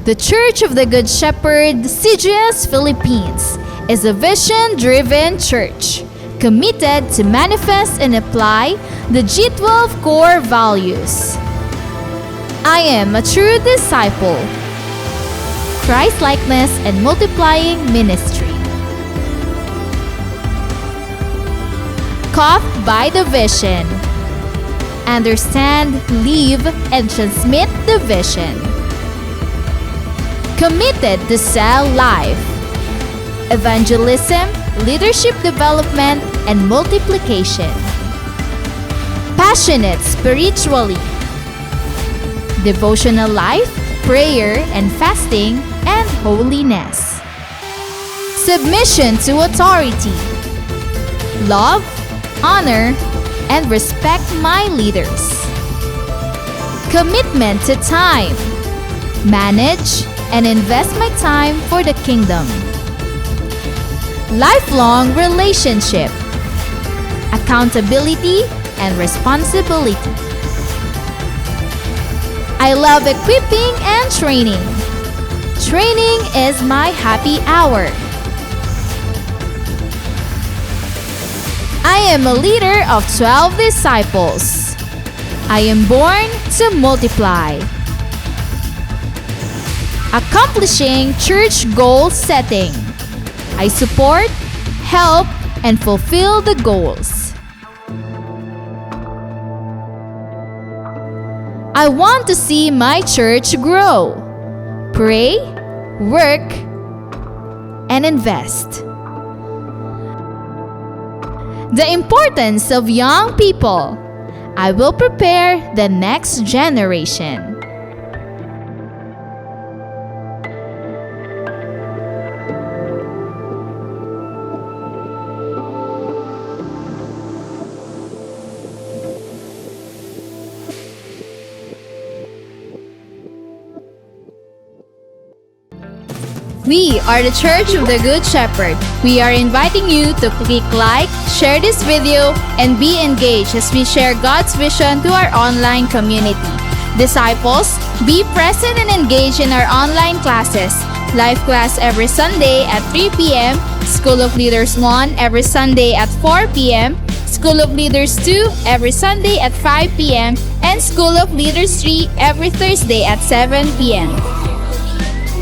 The Church of the Good Shepherd, CGS Philippines, is a vision-driven church committed to manifest and apply the G12 core values. I am a true disciple. Christ-likeness and multiplying ministry. Caught by the vision. Understand, live, and transmit the vision. Committed to sell life. Evangelism, leadership development, and multiplication. Passionate spiritually. Devotional life, prayer and fasting, and holiness. Submission to authority. Love, honor, and respect my leaders. Commitment to time. Manage and invest my time for the kingdom. Lifelong relationship. Accountability and responsibility. I love equipping and training. Training is my happy hour. I am a leader of 12 disciples. I am born to multiply. Accomplishing church goal setting. I support, help, and fulfill the goals. I want to see my church grow. Pray, work, and invest. The importance of young people. I will prepare the next generation. We are the Church of the Good Shepherd. We are inviting you to click like, share this video, and be engaged as we share God's vision to our online community. Disciples, be present and engage in our online classes. Live class every Sunday at 3 p.m., School of Leaders 1 every Sunday at 4 p.m., School of Leaders 2 every Sunday at 5 p.m., and School of Leaders 3 every Thursday at 7 p.m.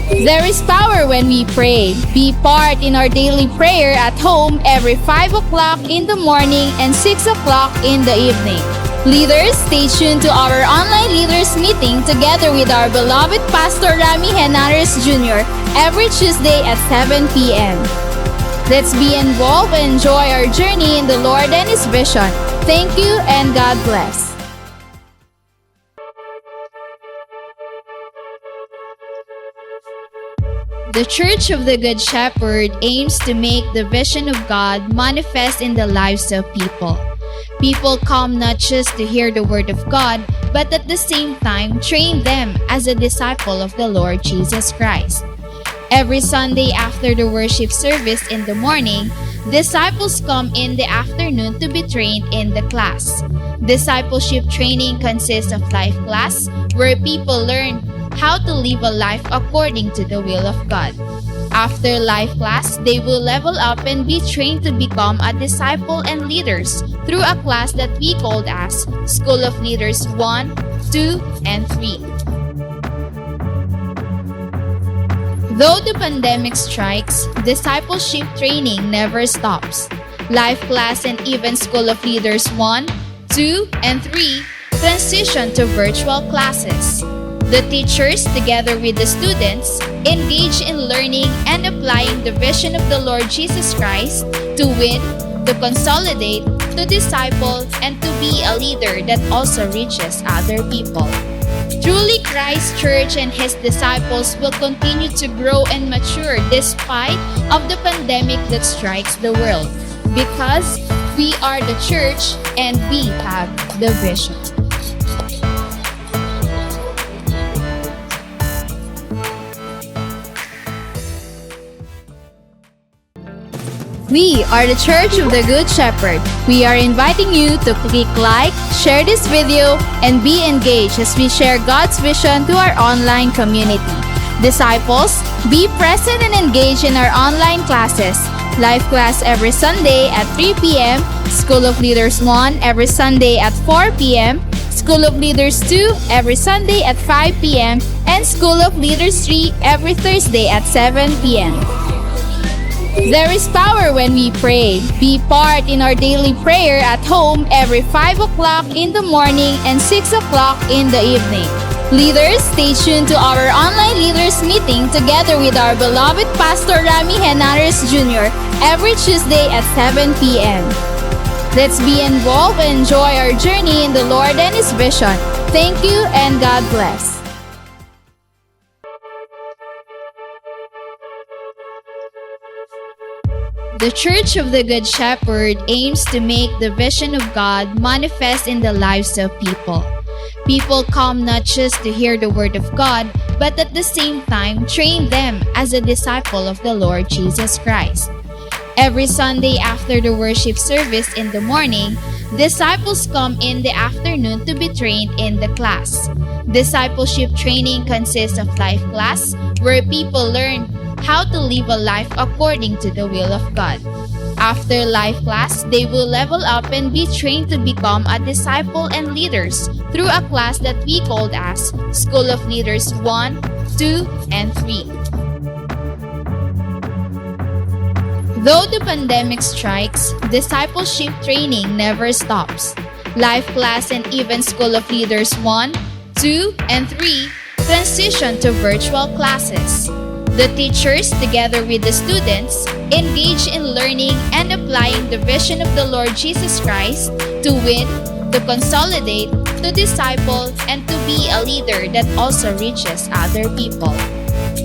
There is power when we pray. Be part in our daily prayer at home every 5 o'clock in the morning and 6 o'clock in the evening. Leaders, stay tuned to our online leaders meeting together with our beloved Pastor Rami Henares Jr. every Tuesday at 7 p.m. Let's be involved and enjoy our journey in the Lord and His vision. Thank you and God bless. The Church of the Good Shepherd aims to make the vision of God manifest in the lives of people. People come not just to hear the Word of God, but at the same time train them as a disciple of the Lord Jesus Christ. Every Sunday after the worship service in the morning, disciples come in the afternoon to be trained in the class. Discipleship training consists of life class, where people learn how to live a life according to the will of God. After life class, they will level up and be trained to become a disciple and leaders through a class that we called as School of Leaders 1, 2, and 3. Though the pandemic strikes, discipleship training never stops. Life class and even School of Leaders 1, 2, and 3 transition to virtual classes. The teachers, together with the students, engage in learning and applying the vision of the Lord Jesus Christ to win, to consolidate, to disciple, and to be a leader that also reaches other people. Truly, Christ Church and His disciples will continue to grow and mature despite of the pandemic that strikes the world, because we are the church and we have the vision. We are the Church of the Good Shepherd. We are inviting you to click like, share this video, and be engaged as we share God's vision to our online community. Disciples, be present and engage in our online classes. Life class every Sunday at 3 p.m., School of Leaders 1 every Sunday at 4 p.m., School of Leaders 2 every Sunday at 5 p.m., and School of Leaders 3 every Thursday at 7 p.m. There is power when we pray. Be part in our daily prayer at home every 5 o'clock in the morning and 6 o'clock in the evening. Leaders, stay tuned to our online leaders meeting together with our beloved Pastor Rami Henares Jr. every Tuesday at 7 p.m. Let's be involved and enjoy our journey in the Lord and His vision. Thank you and God bless. The Church of the Good Shepherd aims to make the vision of God manifest in the lives of people. People come not just to hear the Word of God, but at the same time train them as a disciple of the Lord Jesus Christ. Every Sunday after the worship service in the morning, disciples come in the afternoon to be trained in the class. Discipleship training consists of life class, where people learn how to live a life according to the will of God. After life class, they will level up and be trained to become a disciple and leaders through a class that we called as School of Leaders 1, 2, and 3. Though the pandemic strikes, discipleship training never stops. Life class and even School of Leaders 1, 2, and 3 transition to virtual classes. The teachers, together with the students, engage in learning and applying the vision of the Lord Jesus Christ to win, to consolidate, to disciple, and to be a leader that also reaches other people.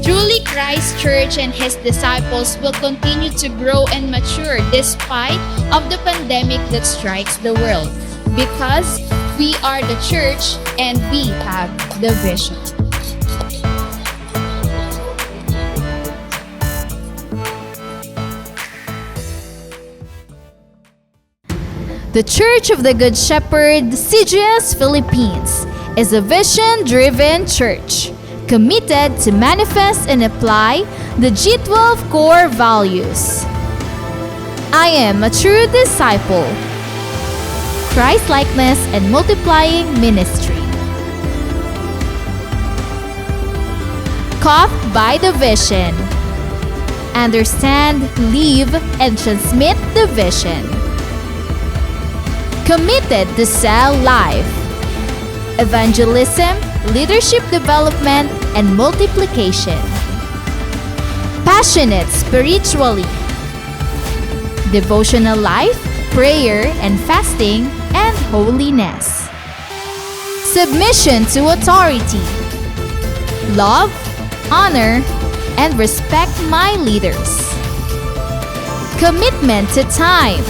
Truly, Christ Church and His disciples will continue to grow and mature despite of the pandemic that strikes the world, because we are the church and we have the vision. The Church of the Good Shepherd, CGS Philippines, is a vision-driven church committed to manifest and apply the G12 core values. I am a true disciple, Christ-likeness and multiplying ministry. Caught by the vision. Understand, live, and transmit the vision. Committed to sell life, evangelism, leadership development, and multiplication. Passionate spiritually, devotional life, prayer and fasting, and holiness. Submission to authority, love, honor, and respect my leaders. Commitment to time,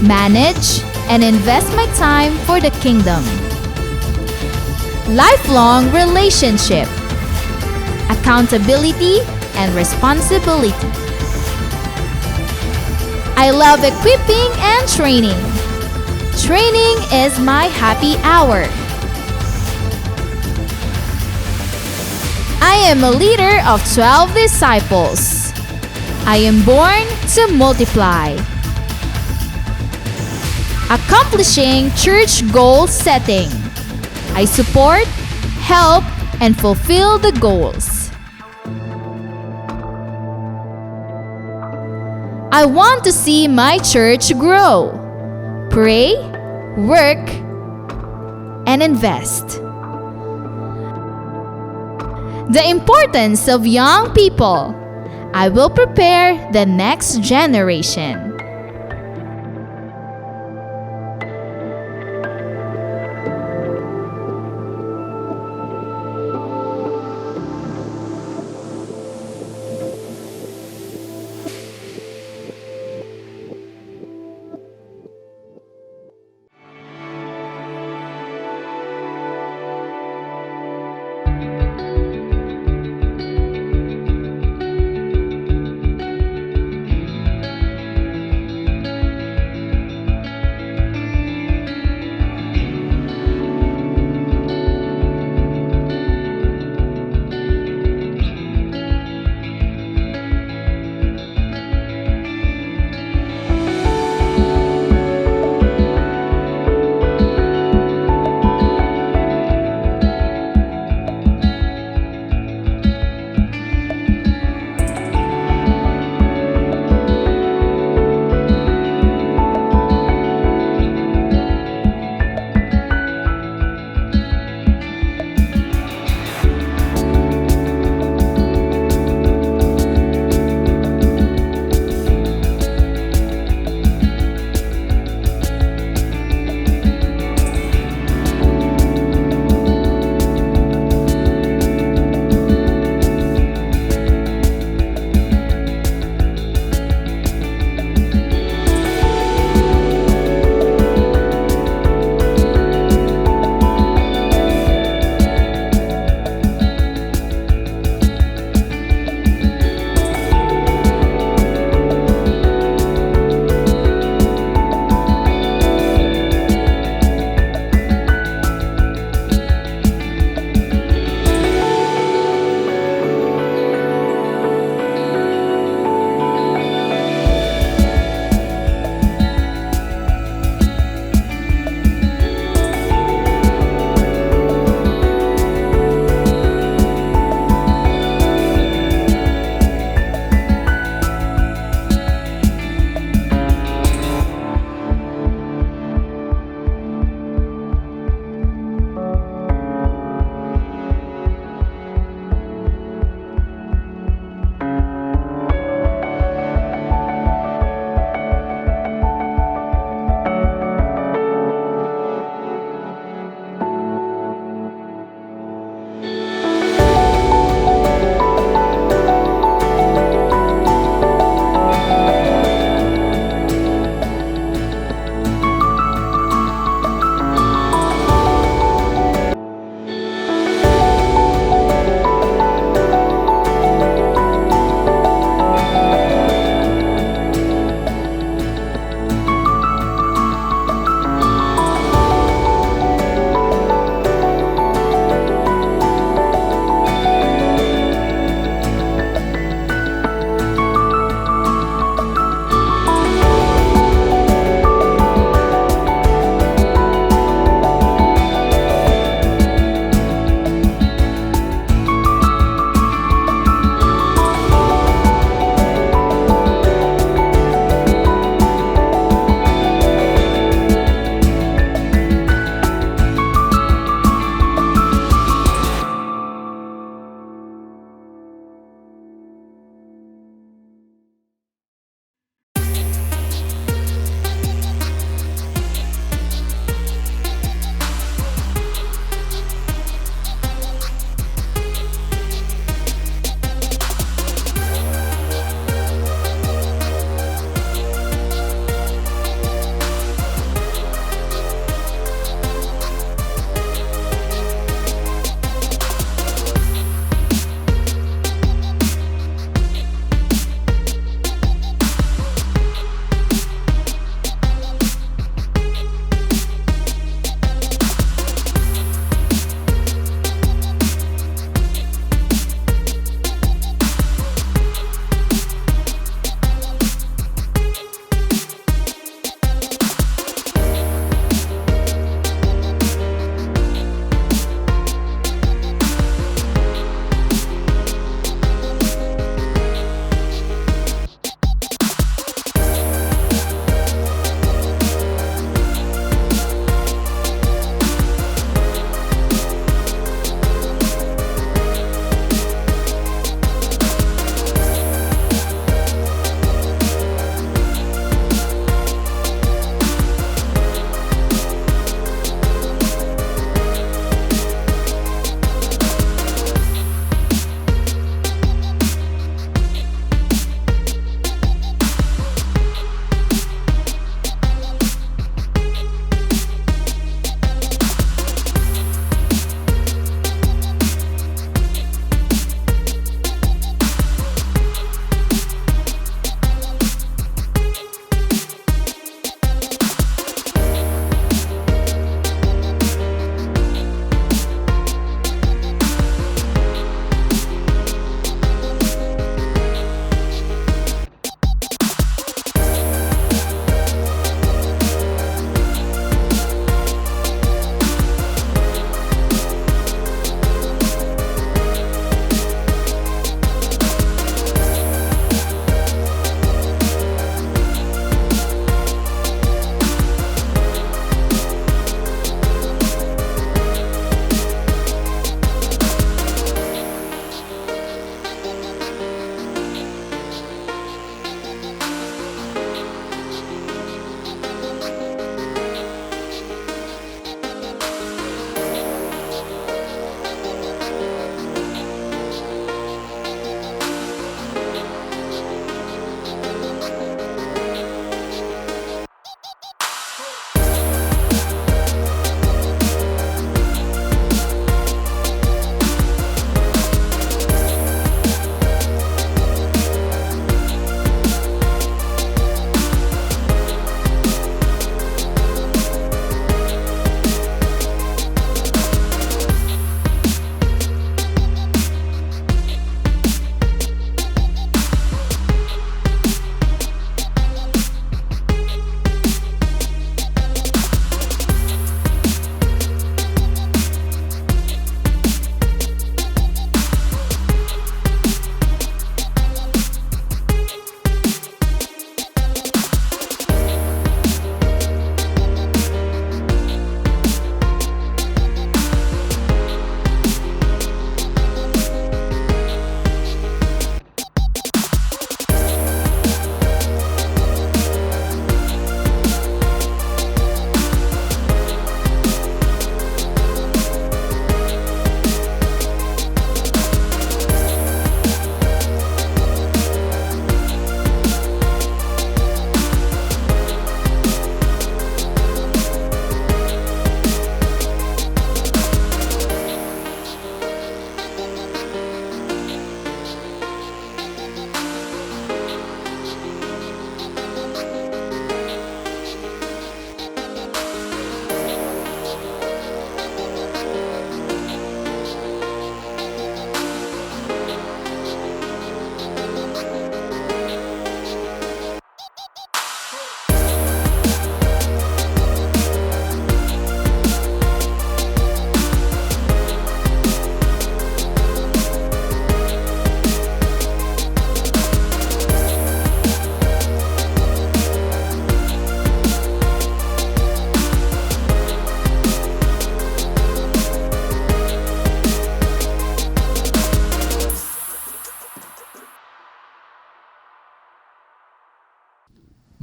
manage, and invest my time for the kingdom. Lifelong relationship, accountability, and responsibility. I love equipping and training. Training is my happy hour. I am a leader of 12 disciples. I am born to multiply. Accomplishing church goal setting. I support, help, and fulfill the goals. I want to see my church grow. Pray, work, and invest. The importance of young people. I will prepare the next generation.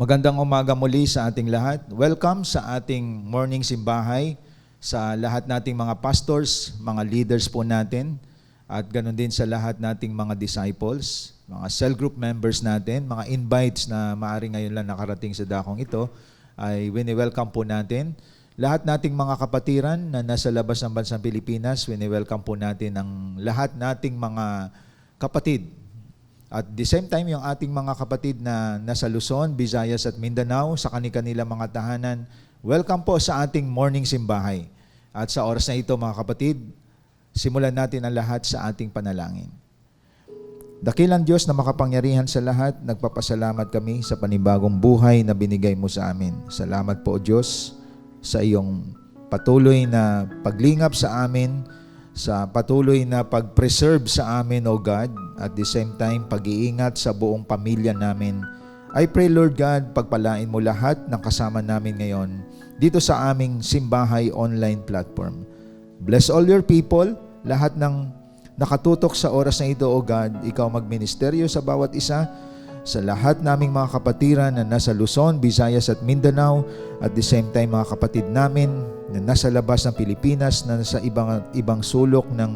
Magandang umaga muli sa ating lahat. Welcome sa ating morning simbahay, sa lahat nating mga pastors, mga leaders po natin, at ganoon din sa lahat nating mga disciples, mga cell group members natin, mga invites na maaari ngayon lang nakarating sa dakong ito, ay wini-welcome po natin. Lahat nating mga kapatiran na nasa labas ng bansang Pilipinas, wini-welcome po natin ang lahat nating mga kapatid. At the same time, yung ating mga kapatid na nasa Luzon, Visayas at Mindanao, sa kanilang mga tahanan, welcome po sa ating morning simbahay. At sa oras na ito, mga kapatid, simulan natin ang lahat sa ating panalangin. Dakilang Diyos na makapangyarihan sa lahat, nagpapasalamat kami sa panibagong buhay na binigay mo sa amin. Salamat po, Diyos, sa iyong patuloy na paglingap sa amin, sa patuloy na pag-preserve sa amin, O God, at the same time, pag-iingat sa buong pamilya namin. I pray, Lord God, pagpalain mo lahat ng kasama namin ngayon dito sa aming Simbahay online platform. Bless all your people, lahat ng nakatutok sa oras na ito, O God, ikaw magministeryo sa bawat isa, sa lahat naming mga kapatiran na nasa Luzon, Visayas at Mindanao, at the same time mga kapatid namin na nasa labas ng Pilipinas, na nasa ibang sulok ng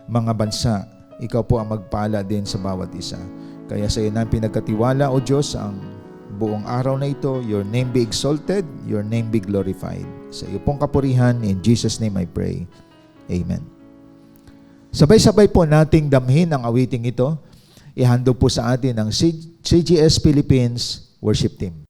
mga bansa. Ikaw po ang magpala din sa bawat isa. Kaya sa iyo namin pinagkatiwala, O Diyos, ang buong araw na ito. Your name be exalted, your name be glorified. Sa iyo pong kapurihan, in Jesus' name I pray. Amen. Sabay-sabay po nating damhin ang awiting ito. Ihandog po sa atin ang CGS Philippines Worship Team.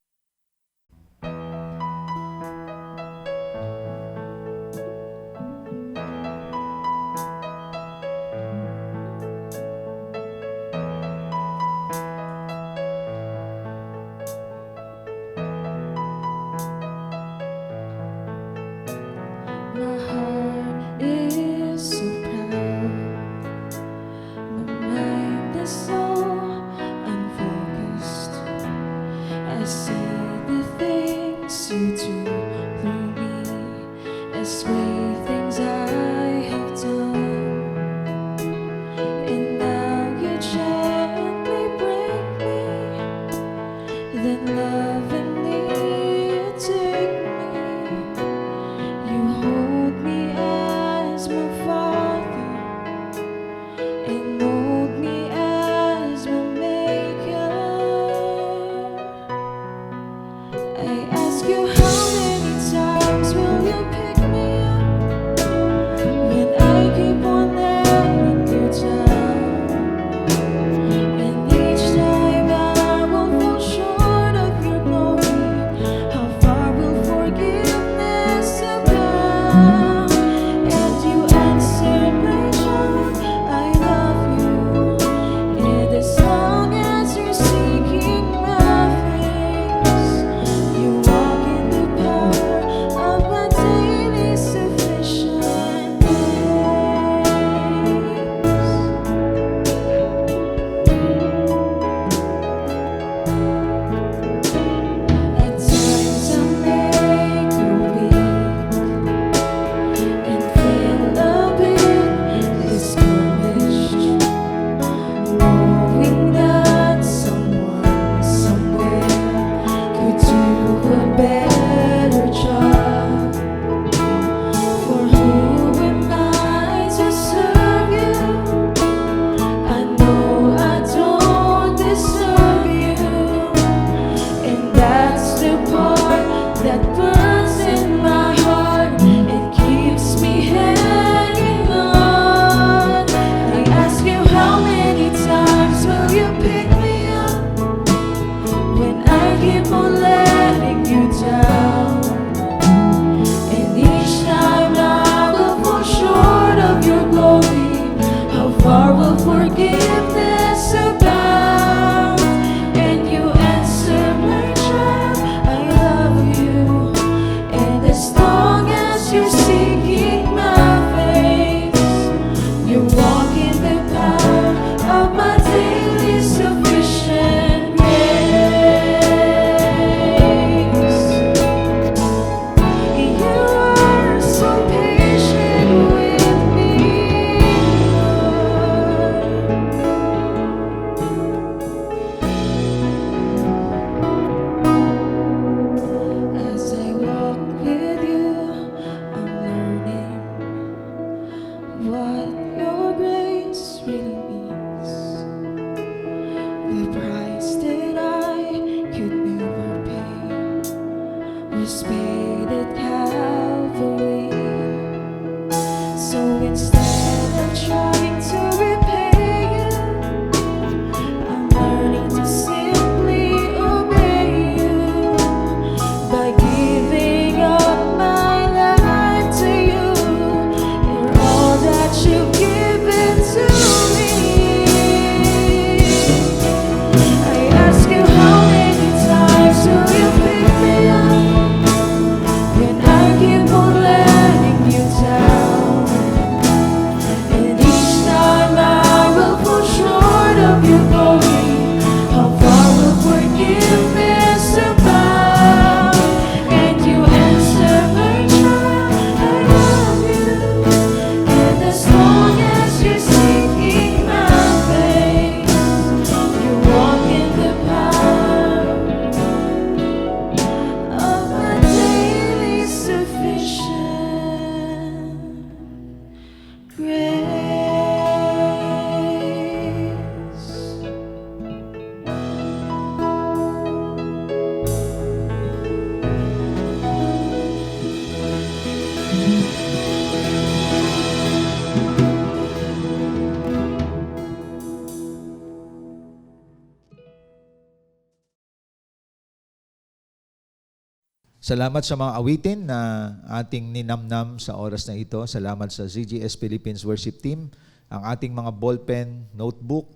Salamat sa mga awitin na ating ninamnam sa oras na ito. Salamat sa ZGS Philippines Worship Team, ang ating mga ballpen, notebook,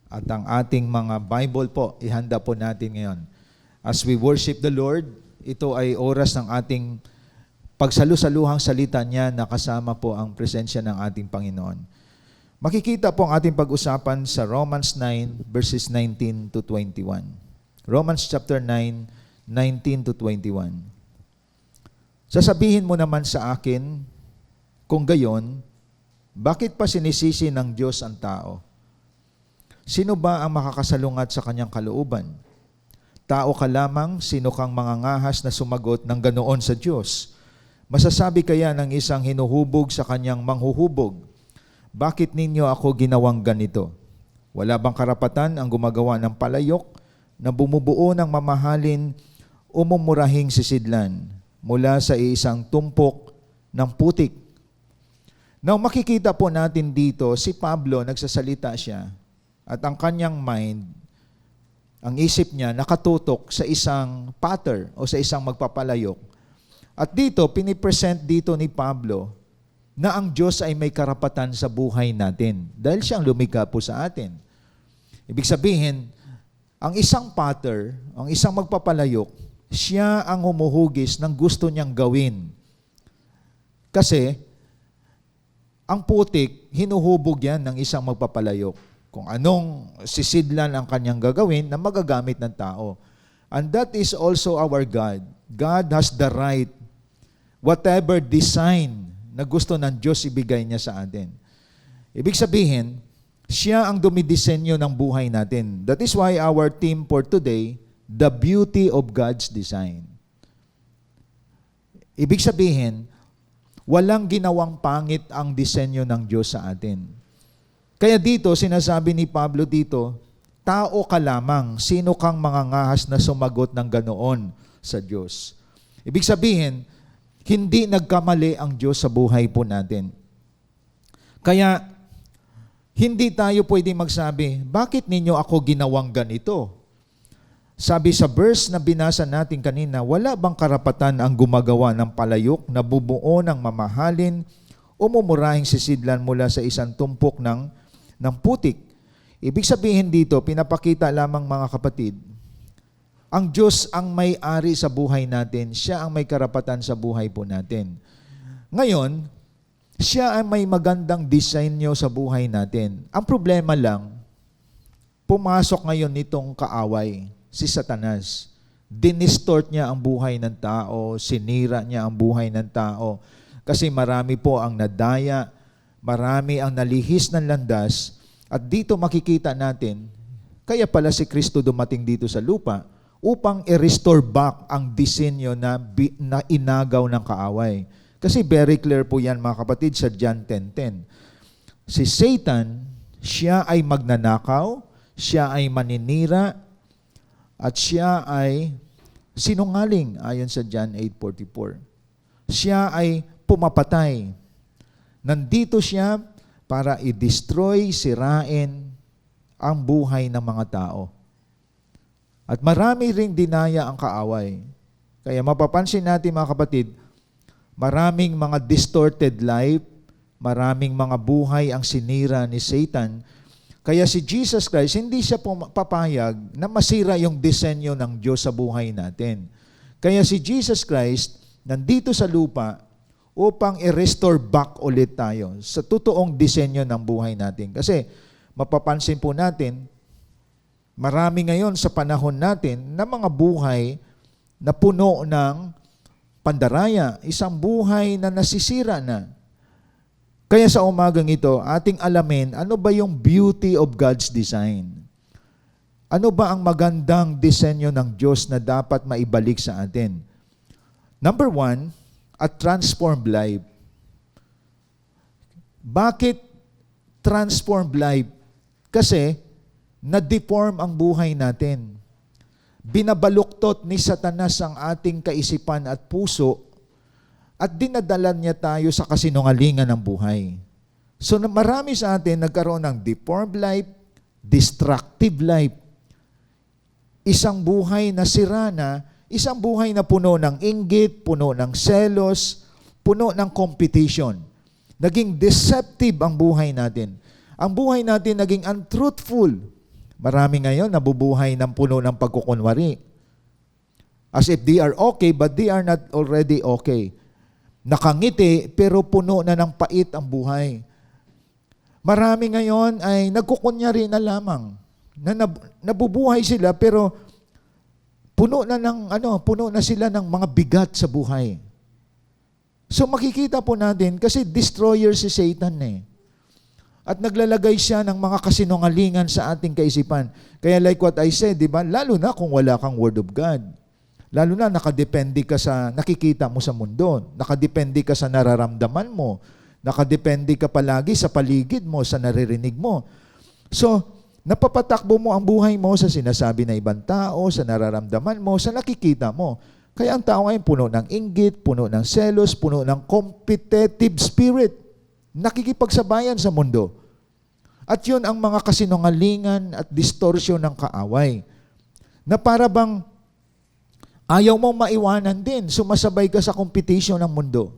at ang ating mga Bible po, ihanda po natin ngayon. As we worship the Lord, ito ay oras ng ating pagsalu-saluhang salita niya na kasama po ang presensya ng ating Panginoon. Makikita po ang ating pag-usapan sa Romans 9 verses 19 to 21. Romans chapter 9, 19 to 21. Sasabihin mo naman sa akin, kung gayon, bakit pa sinisisi ng Diyos ang tao? Sino ba ang makakasalungat sa kanyang kalooban? Tao ka lamang, sino kang mangangahas na sumagot ng ganoon sa Diyos? Masasabi kaya ng isang hinuhubog sa kanyang manghuhubog, bakit ninyo ako ginawang ganito? Wala bang karapatan ang gumagawa ng palayok na bumubuo ng mamahalin o mumurahing sisidlan mula sa isang tumpok ng putik? Now makikita po natin dito, si Pablo nagsasalita siya at ang kanyang mind, ang isip niya nakatutok sa isang potter o sa isang magpapalayok. At dito, pinipresent dito ni Pablo na ang Diyos ay may karapatan sa buhay natin dahil siyang lumikha po sa atin. Ibig sabihin, ang isang potter, ang isang magpapalayok, siya ang humuhugis ng gusto niyang gawin. Kasi, ang putik, hinuhubog yan ng isang magpapalayok. Kung anong sisidlan ang kanyang gagawin na magagamit ng tao. And that is also our God. God has the right, whatever design na gusto ng Diyos ibigay niya sa atin. Ibig sabihin, siya ang dumidisenyo ng buhay natin. That is why our theme for today, the beauty of God's design. Ibig sabihin, walang ginawang pangit ang disenyo ng Diyos sa atin. Kaya dito, sinasabi ni Pablo dito, tao ka lamang, sino kang mangangahas na sumagot ng ganoon sa Diyos. Ibig sabihin, hindi nagkamali ang Diyos sa buhay po natin. Kaya, hindi tayo pwede magsabi, bakit ninyo ako ginawang ganito? Sabi sa verse na binasa natin kanina, wala bang karapatan ang gumagawa ng palayok na bubuo ng mamahalin o mumurahing sisidlan mula sa isang tumpok ng putik? Ibig sabihin dito, pinapakita lamang mga kapatid, ang Diyos ang may-ari sa buhay natin, siya ang may karapatan sa buhay po natin. Ngayon, siya ay may magandang disenyo sa buhay natin. Ang problema lang, pumasok ngayon nitong kaaway, si Satanas. Dinistort niya ang buhay ng tao, sinira niya ang buhay ng tao. Kasi marami po ang nadaya, marami ang nalihis ng landas, at dito makikita natin, kaya pala si Kristo dumating dito sa lupa upang i-restore back ang disenyo na inagaw ng kaaway. Kasi very clear po yan mga kapatid sa John 10:10. Si Satan, siya ay magnanakaw, siya ay maninira, at siya ay sinungaling ayon sa John 8:44. Siya ay pumapatay. Nandito siya para i-destroy, sirain ang buhay ng mga tao. At marami ring dinaya ang kaaway. Kaya mapapansin natin mga kapatid, maraming mga distorted life, maraming mga buhay ang sinira ni Satan. Kaya si Jesus Christ, hindi siya papayag na masira yung disenyo ng Diyos sa buhay natin. Kaya si Jesus Christ, nandito sa lupa upang i-restore back ulit tayo sa totoong disenyo ng buhay natin. Kasi mapapansin po natin, marami ngayon sa panahon natin na mga buhay na puno ng pandaraya, isang buhay na nasisira na. Kaya sa umagang ito, ating alamin, ano ba yung beauty of God's design? Ano ba ang magandang disenyo ng Diyos na dapat maibalik sa atin? Number 1, a transformed life. Bakit transformed life? Kasi na-deform ang buhay natin. Binabaluktot ni Satanas ang ating kaisipan at puso at dinadala niya tayo sa kasinungalingan ng buhay. So marami sa atin nagkaroon ng deformed life, destructive life. Isang buhay na sira na, Isang buhay na puno ng inggit, puno ng selos, puno ng competition. Naging deceptive ang buhay natin. Ang buhay natin naging untruthful. Marami ngayon nabubuhay ng puno ng pagkukunwari. As if they are okay, but they are not already okay. Nakangiti, pero puno na ng pait ang buhay. Marami ngayon ay nagkukunyari na lamang. Nabubuhay sila, pero puno na sila ng mga bigat sa buhay. So makikita po natin, kasi destroyer si Satan eh. At naglalagay siya ng mga kasinungalingan sa ating kaisipan. Kaya like what I said, di ba? Lalo na kung wala kang Word of God. Lalo na nakadepende ka sa nakikita mo sa mundo. Nakadepende ka sa nararamdaman mo. Nakadepende ka palagi sa paligid mo, sa naririnig mo. So, napapatakbo mo ang buhay mo sa sinasabi ng ibang tao, sa nararamdaman mo, sa nakikita mo. Kaya ang tao ngayon puno ng inggit, puno ng selos, puno ng competitive spirit. Nakikipagsabayan sa mundo. At yun ang mga kasinungalingan at distortion ng kaaway. Na para bang ayaw mong maiwanan din, sumasabay ka sa competition ng mundo.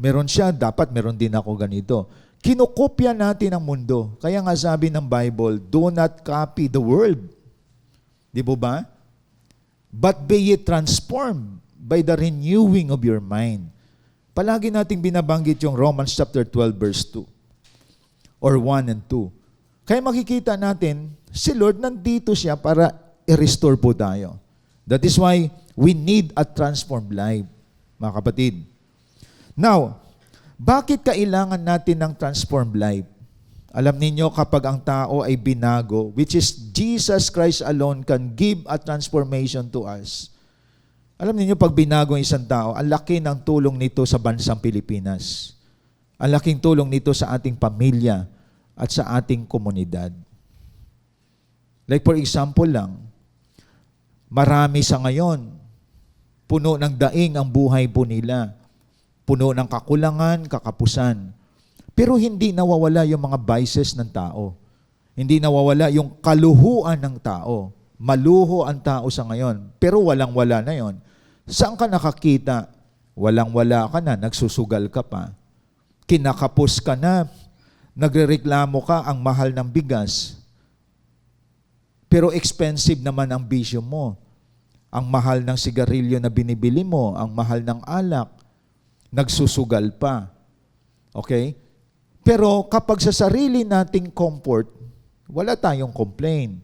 Meron siya, dapat meron din ako ganito. Kinukopya natin ang mundo. Kaya nga sabi ng Bible, do not copy the world. Di ba? But be ye transformed by the renewing of your mind. Palagi nating binabanggit yung Romans chapter 12 verse 2 or 1 and 2. Kaya makikita natin, si Lord nandito siya para i-restore po tayo. That is why we need a transformed life, mga kapatid. Now, bakit kailangan natin ng transformed life? Alam niyo kapag ang tao ay binago, which is Jesus Christ alone can give a transformation to us. Alam niyo pag binago ang isang tao, ang laki ng tulong nito sa bansang Pilipinas. Ang laking tulong nito sa ating pamilya at sa ating komunidad. Like for example lang, marami sa ngayon, puno ng daing ang buhay po nila. Puno ng kakulangan, kakapusan. Pero hindi nawawala yung mga vices ng tao. Hindi nawawala yung kaluhuan ng tao. Maluho ang tao sa ngayon. Pero walang-wala na yon. Saan ka nakakita? Walang-wala ka na, nagsusugal ka pa. Kinakapos ka na, nagrereklamo ka ang mahal ng bigas. Pero expensive naman ang bisyo mo. Ang mahal ng sigarilyo na binibili mo, ang mahal ng alak, nagsusugal pa. Okay? Pero kapag sa sarili nating comfort, wala tayong complain.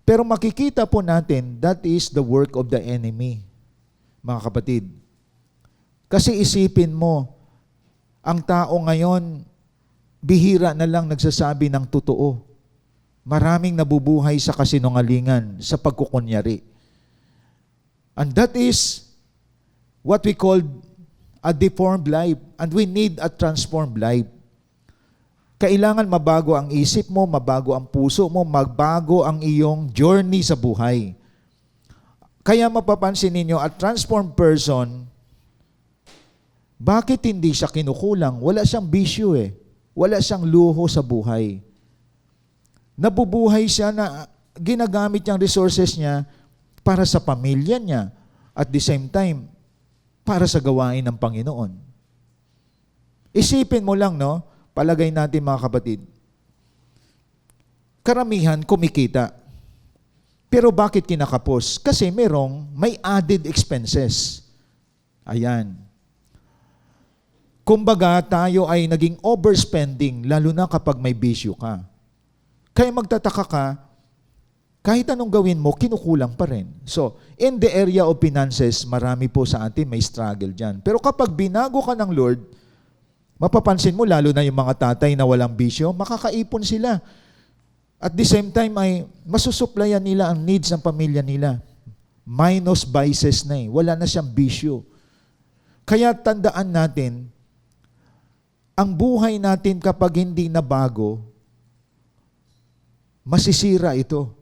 Pero makikita po natin, that is the work of the enemy, mga kapatid. Kasi isipin mo, ang tao ngayon, bihira na lang nagsasabi ng totoo. Maraming nabubuhay sa kasinungalingan, sa pagkukunyari. And that is what we call a deformed life, and we need a transformed life. Kailangan mabago ang isip mo, mabago ang puso mo, magbago ang iyong journey sa buhay. Kaya mapapansin ninyo, a transformed person, bakit hindi siya kinukulang? Wala siyang bisyo eh. Wala siyang luho sa buhay. Nabubuhay siya na ginagamit niyang resources niya para sa pamilya niya. At the same time, para sa gawain ng Panginoon. Isipin mo lang, no? Palagay natin mga kapatid. Karamihan kumikita. Pero bakit kinakapos? Kasi may added expenses. Ayan. Kumbaga, tayo ay naging overspending, lalo na kapag may bisyo ka. Kaya magtataka ka, kahit anong gawin mo, kinukulang pa rin. So, in the area of finances, marami po sa atin may struggle dyan. Pero kapag binago ka ng Lord, mapapansin mo, lalo na yung mga tatay na walang bisyo, makakaipon sila. At the same time ay masusuplayan nila ang needs ng pamilya nila. Minus vices na eh. Wala na siyang bisyo. Kaya tandaan natin, ang buhay natin kapag hindi na bago, masisira ito.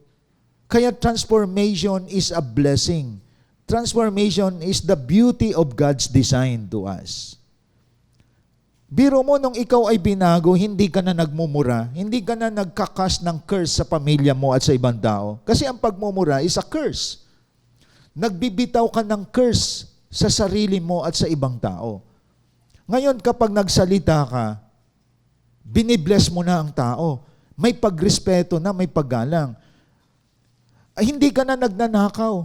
Kaya transformation is a blessing. Transformation is the beauty of God's design to us. Biro mo, nung ikaw ay binago, hindi ka na nagmumura, hindi ka na nagkakas ng curse sa pamilya mo at sa ibang tao. Kasi ang pagmumura is a curse. nagbibitaw ka ng curse sa sarili mo at sa ibang tao. Ngayon, kapag nagsalita ka, binibless mo na ang tao. May pagrespeto na, may paggalang. Ay, hindi ka na nagnanakaw.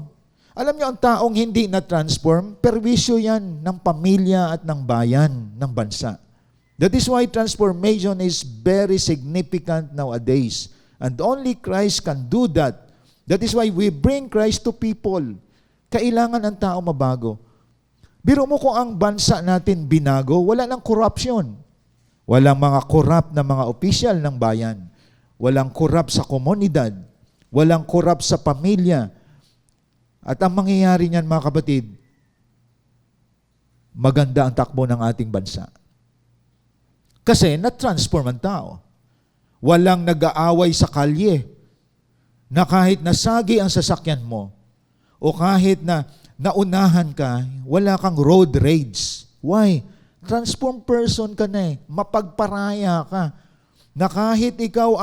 Alam niyo, ang taong hindi na-transform, perwisyo yan ng pamilya at ng bayan, ng bansa. That is why transformation is very significant nowadays. And only Christ can do that. That is why we bring Christ to people. Kailangan ang tao mabago. Biro mo kung ang bansa natin binago, wala nang corruption. Walang mga corrupt na mga opisyal ng bayan. Walang corrupt sa komunidad. Walang corrupt sa pamilya. At ang mangyayari niyan, mga kapatid, maganda ang takbo ng ating bansa. Kasi na-transform ang tao. Walang nag-aaway sa kalye na kahit nasagi ang sasakyan mo o kahit na naunahan ka, wala kang road rage. Why? Transform person ka na eh. Mapagparaya ka. Na kahit ikaw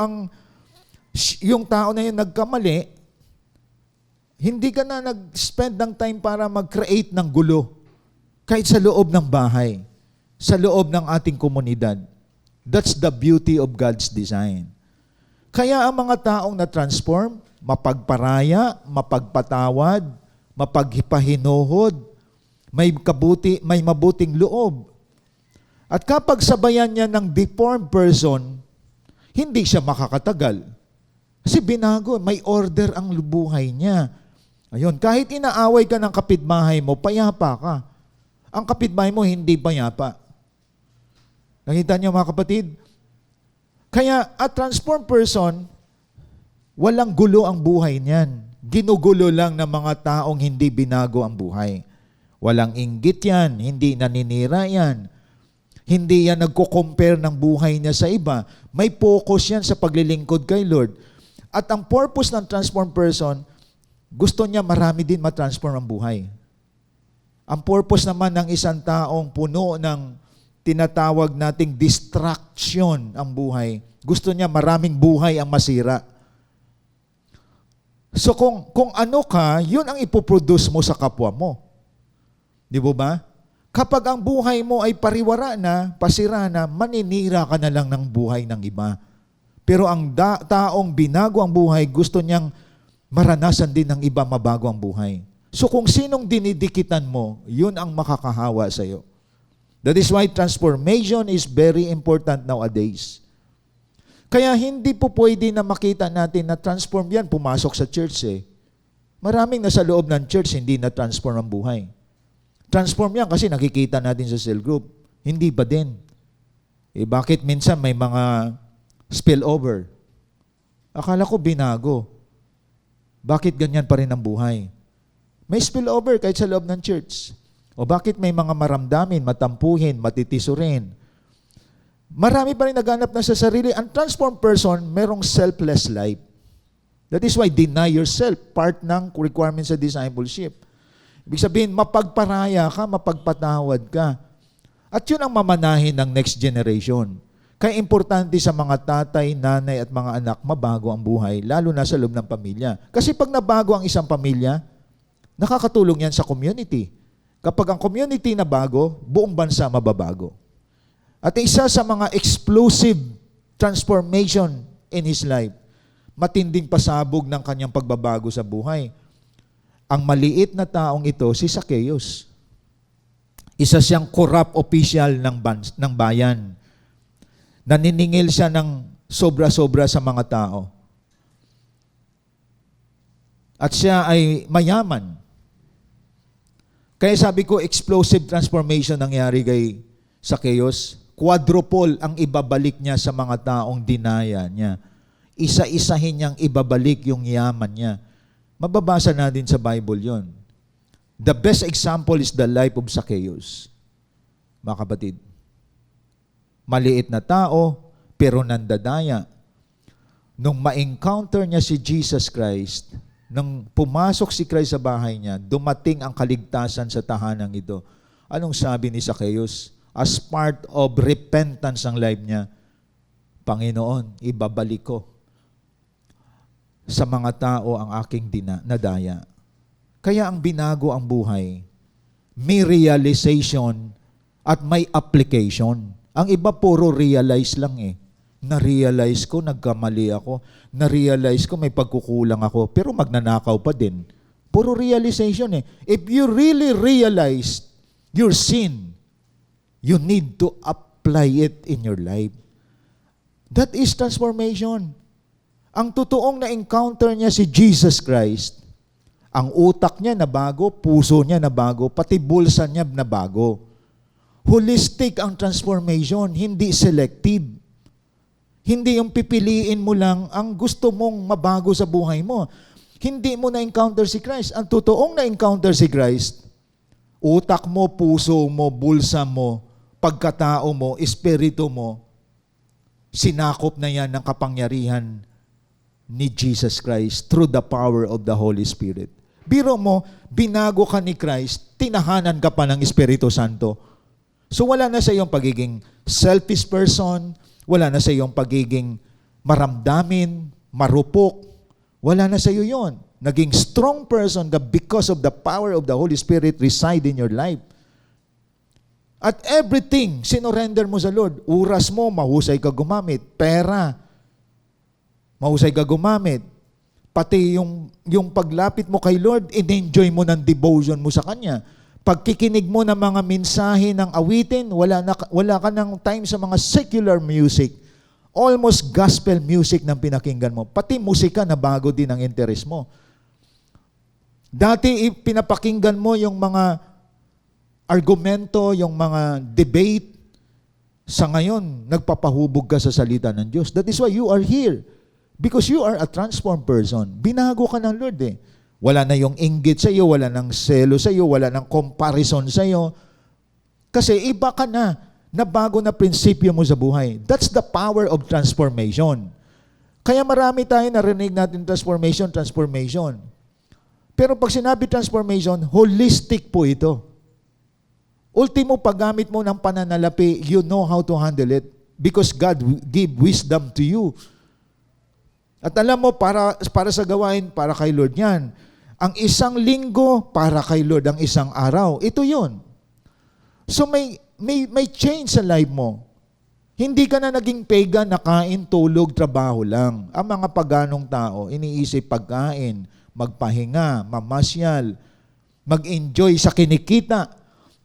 yung tao na yun nagkamali, hindi ka na nag-spend ng time para mag-create ng gulo. Kahit sa loob ng bahay, sa loob ng ating komunidad. That's the beauty of God's design. Kaya ang mga taong na-transform, mapagparaya, mapagpatawad, mapagpahinuhod, may mabuting loob. At kapag sabayan niya ng deformed person, hindi siya makakatagal. Kasi binago, may order ang buhay niya. Ayun, kahit inaaway ka ng kapitbahay mo, payapa ka. Ang kapitbahay mo hindi payapa. Nakita niyo mga kapatid? Kaya a transformed person, walang gulo ang buhay niyan. Ginugulo lang ng mga taong hindi binago ang buhay. Walang inggit yan, hindi naninira yan. Hindi yan nagko-compare ng buhay niya sa iba. May focus yan sa paglilingkod kay Lord. At ang purpose ng transformed person, gusto niya marami din matransform ang buhay. Ang purpose naman ng isang taong puno ng tinatawag nating distraction ang buhay, gusto niya maraming buhay ang masira. So kung ano ka, yun ang ipoproduce mo sa kapwa mo. Di ba? Kapag ang buhay mo ay pariwara na, pasira na, maninira ka na lang ng buhay ng iba. Pero ang taong binago ang buhay, gusto niyang maranasan din ng iba mabago ang buhay. So kung sinong dinidikitan mo, yun ang makakahawa sa iyo. That is why transformation is very important nowadays. Kaya hindi po pwede na makita natin na transform yan, pumasok sa church eh. Maraming nasa loob ng church, hindi na transform ang buhay. Transform yan kasi nakikita natin sa cell group. Hindi ba din? Eh bakit minsan may mga spillover? Akala ko binago. Bakit ganyan pa rin ang buhay? May spillover kahit sa loob ng church. O bakit may mga maramdamin, matampuhin, matitisurin? Marami pa rin naghanap na sa sarili. Ang transformed person, merong selfless life. That is why deny yourself, part ng requirements sa discipleship. Ibig sabihin, mapagparaya ka, mapagpatawad ka. At yun ang mamanahin ng next generation. Kaya importante sa mga tatay, nanay at mga anak, mabago ang buhay, lalo na sa loob ng pamilya. Kasi pag nabago ang isang pamilya, nakakatulong yan sa community. Kapag ang community na bago, buong bansa mababago. At isa sa mga explosive transformation in his life, matinding pasabog ng kanyang pagbabago sa buhay. Ang maliit na taong ito, si Zacchaeus. Isa siyang corrupt official ng bayan. Naniningil siya ng sobra-sobra sa mga tao. At siya ay mayaman. Kaya sabi ko, explosive transformation nangyari kay Zacchaeus. Quadruple ang ibabalik niya sa mga taong dinaya niya. Isa-isahin niyang ibabalik yung yaman niya. Mababasa natin sa Bible yon. The best example is the life of Zacchaeus. Mga kapatid, maliit na tao, pero nandadaya. Nung ma-encounter niya si Jesus Christ, nung pumasok si Christ sa bahay niya, dumating ang kaligtasan sa tahanang ito. Anong sabi ni Zacchaeus? As part of repentance ang life niya, Panginoon, ibabalik ko sa mga tao ang aking nadaya. Kaya ang binago ang buhay, may realization at may application. Ang iba puro realize lang eh. Na-realize ko, nagkamali ako. Na-realize ko, may pagkukulang ako. Pero magnanakaw pa din. Puro realization eh. If you really realize your sin, you need to apply it in your life. That is transformation. Ang totoong na-encounter niya si Jesus Christ, ang utak niya na bago, puso niya na bago, pati bulsa niya na bago. Holistic ang transformation, hindi selective. Hindi yung pipiliin mo lang ang gusto mong mabago sa buhay mo. Hindi mo na-encounter si Christ. Ang totoong na-encounter si Christ, utak mo, puso mo, bulsa mo, pagkatao mo, espiritu mo, sinakop na yan ng kapangyarihan ni Jesus Christ through the power of the Holy Spirit. Biro mo, binago ka ni Christ, tinahanan ka pa ng Espiritu Santo. So wala na sa iyong pagiging selfish person, wala na sa iyong pagiging maramdamin, marupok. Wala na sa iyo yon. Naging strong person ka because of the power of the Holy Spirit reside in your life. At everything, sinurrender mo sa Lord. Oras mo, mahusay ka gumamit. Pera, mahusay ka gumamit. Pati yung paglapit mo kay Lord, in-enjoy mo ng devotion mo sa Kanya. Pagkikinig mo ng mga mensahe ng awitin, wala ka ng time sa mga secular music. Almost gospel music ng pinakinggan mo. Pati musika na bago din ang interest mo. Dati pinapakinggan mo yung mga argumento, yung mga debate. Sa ngayon, nagpapahubog ka sa salita ng Diyos. That is why you are here. Because you are a transformed person. Binago ka ng Lord eh. Wala na yung inggit sa iyo, wala nang selo sa iyo, wala nang comparison sa iyo. Kasi iba ka na bago na prinsipyo mo sa buhay. That's the power of transformation. Kaya marami tayo narinig natin transformation. Pero pag sinabi transformation, holistic po ito. Ultimo paggamit mo ng pananalapi, you know how to handle it because God give wisdom to you. At alam mo, para sa gawain, para kay Lord yan. Ang isang linggo, para kay Lord ang isang araw. Ito yun. So may change sa life mo. Hindi ka na naging pagan na kain, tulog, trabaho lang. Ang mga paganong tao, iniisip pagkain, magpahinga, mamasyal, mag-enjoy sa kinikita.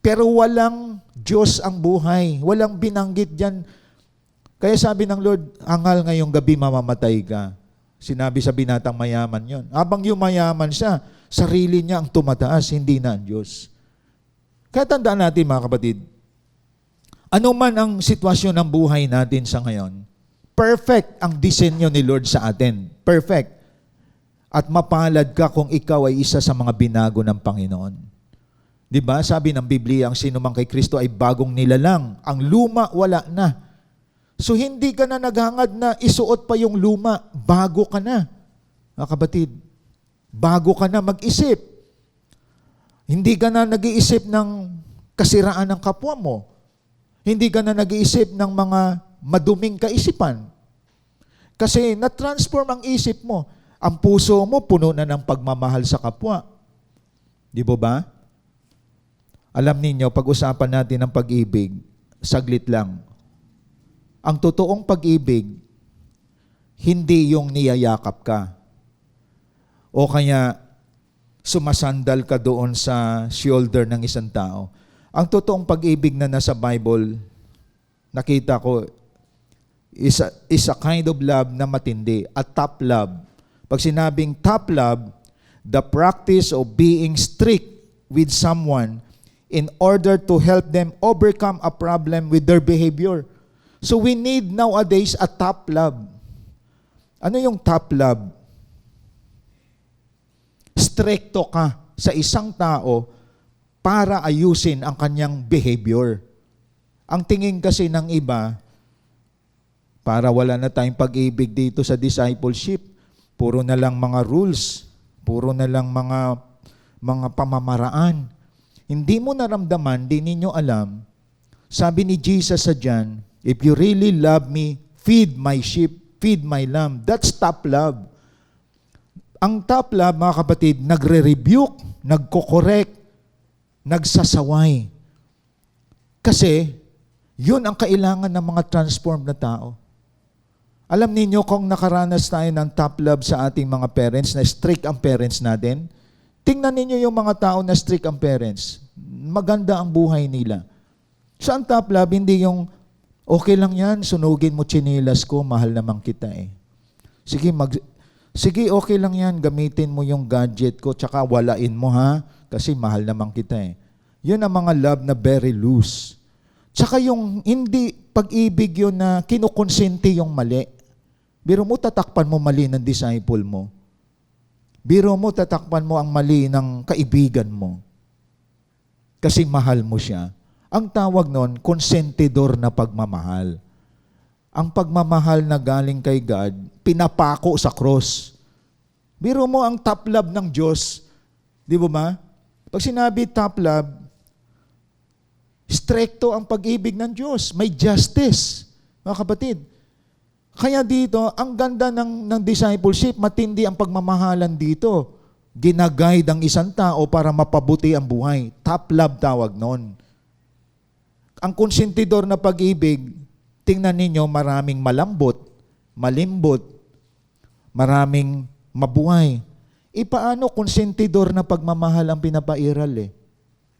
Pero walang Diyos ang buhay. Walang binanggit dyan. Kaya sabi ng Lord, hangal ngayong gabi mamamatay ka. Sinabi sa binatang mayaman yon. Habang yumayaman siya, sarili niya ang tumataas, hindi na ang Diyos. Kaya tandaan natin mga kapatid, ano man ang sitwasyon ng buhay natin sa ngayon, perfect ang disenyo ni Lord sa atin. Perfect. At mapalad ka kung ikaw ay isa sa mga binago ng Panginoon. Diba? Sabi ng Biblia, ang sinumang kay Kristo ay bagong nilalang. Ang luma, wala na. So hindi ka na naghangad na isuot pa yung luma, bago ka na. Mga kapatid, bago ka na mag-isip. Hindi ka na nag-iisip ng kasiraan ng kapwa mo. Hindi ka na nag-iisip ng mga maduming kaisipan. Kasi na-transform ang isip mo. Ang puso mo puno na ng pagmamahal sa kapwa. Di ba? Alam ninyo, pag-usapan natin ng pag-ibig, saglit lang. Ang totoong pag-ibig, hindi yung niyayakap ka. O kaya sumasandal ka doon sa shoulder ng isang tao. Ang totoong pag-ibig na nasa Bible, nakita ko, is a kind of love na matindi, a top love. Pag sinabing top love, the practice of being strict with someone in order to help them overcome a problem with their behavior. So we need nowadays a top love. Ano yung top love? Stricto ka sa isang tao para ayusin ang kanyang behavior. Ang tingin kasi ng iba, para wala na tayong pag-ibig dito sa discipleship, puro na lang mga rules, puro na lang mga pamamaraan. Hindi mo naramdaman, di ninyo alam, sabi ni Jesus sa John, if you really love me, feed my sheep, feed my lamb. That's top love. Ang top love, mga kapatid, nagre-rebuke, nagko-correct, nagsasaway. Kasi, yun ang kailangan ng mga transformed na tao. Alam niyo kung nakaranas tayo ng top love sa ating mga parents, na strict ang parents natin, tingnan niyo yung mga tao na strict ang parents. Maganda ang buhay nila. So ang top love, hindi yung, okay lang yan, sunugin mo tsinilas ko, mahal naman kita eh. Sige, okay lang yan, gamitin mo yung gadget ko, tsaka walain mo ha, kasi mahal naman kita eh. Yun ang mga love na very loose. Tsaka yung hindi pag-ibig yun na kinukonsente yung mali. Biro mo, tatakpan mo mali ng disciple mo. Biro mo, tatakpan mo ang mali ng kaibigan mo. Kasi mahal mo siya. Ang tawag nun, konsentidor na pagmamahal. Ang pagmamahal na galing kay God, pinapako sa cross. Biro mo ang top love ng Diyos. Di ba? Pag sinabi top love, stricto ang pag-ibig ng Diyos. May justice, mga kapatid. Kaya dito, ang ganda ng discipleship, matindi ang pagmamahalan dito. Ginaguide ang isang tao para mapabuti ang buhay. Top love tawag nun. Ang konsentidor na pag-ibig, tingnan ninyo, maraming malambot, malimbot, maraming mabuhay. Paano konsentidor na pagmamahal ang pinapairal eh?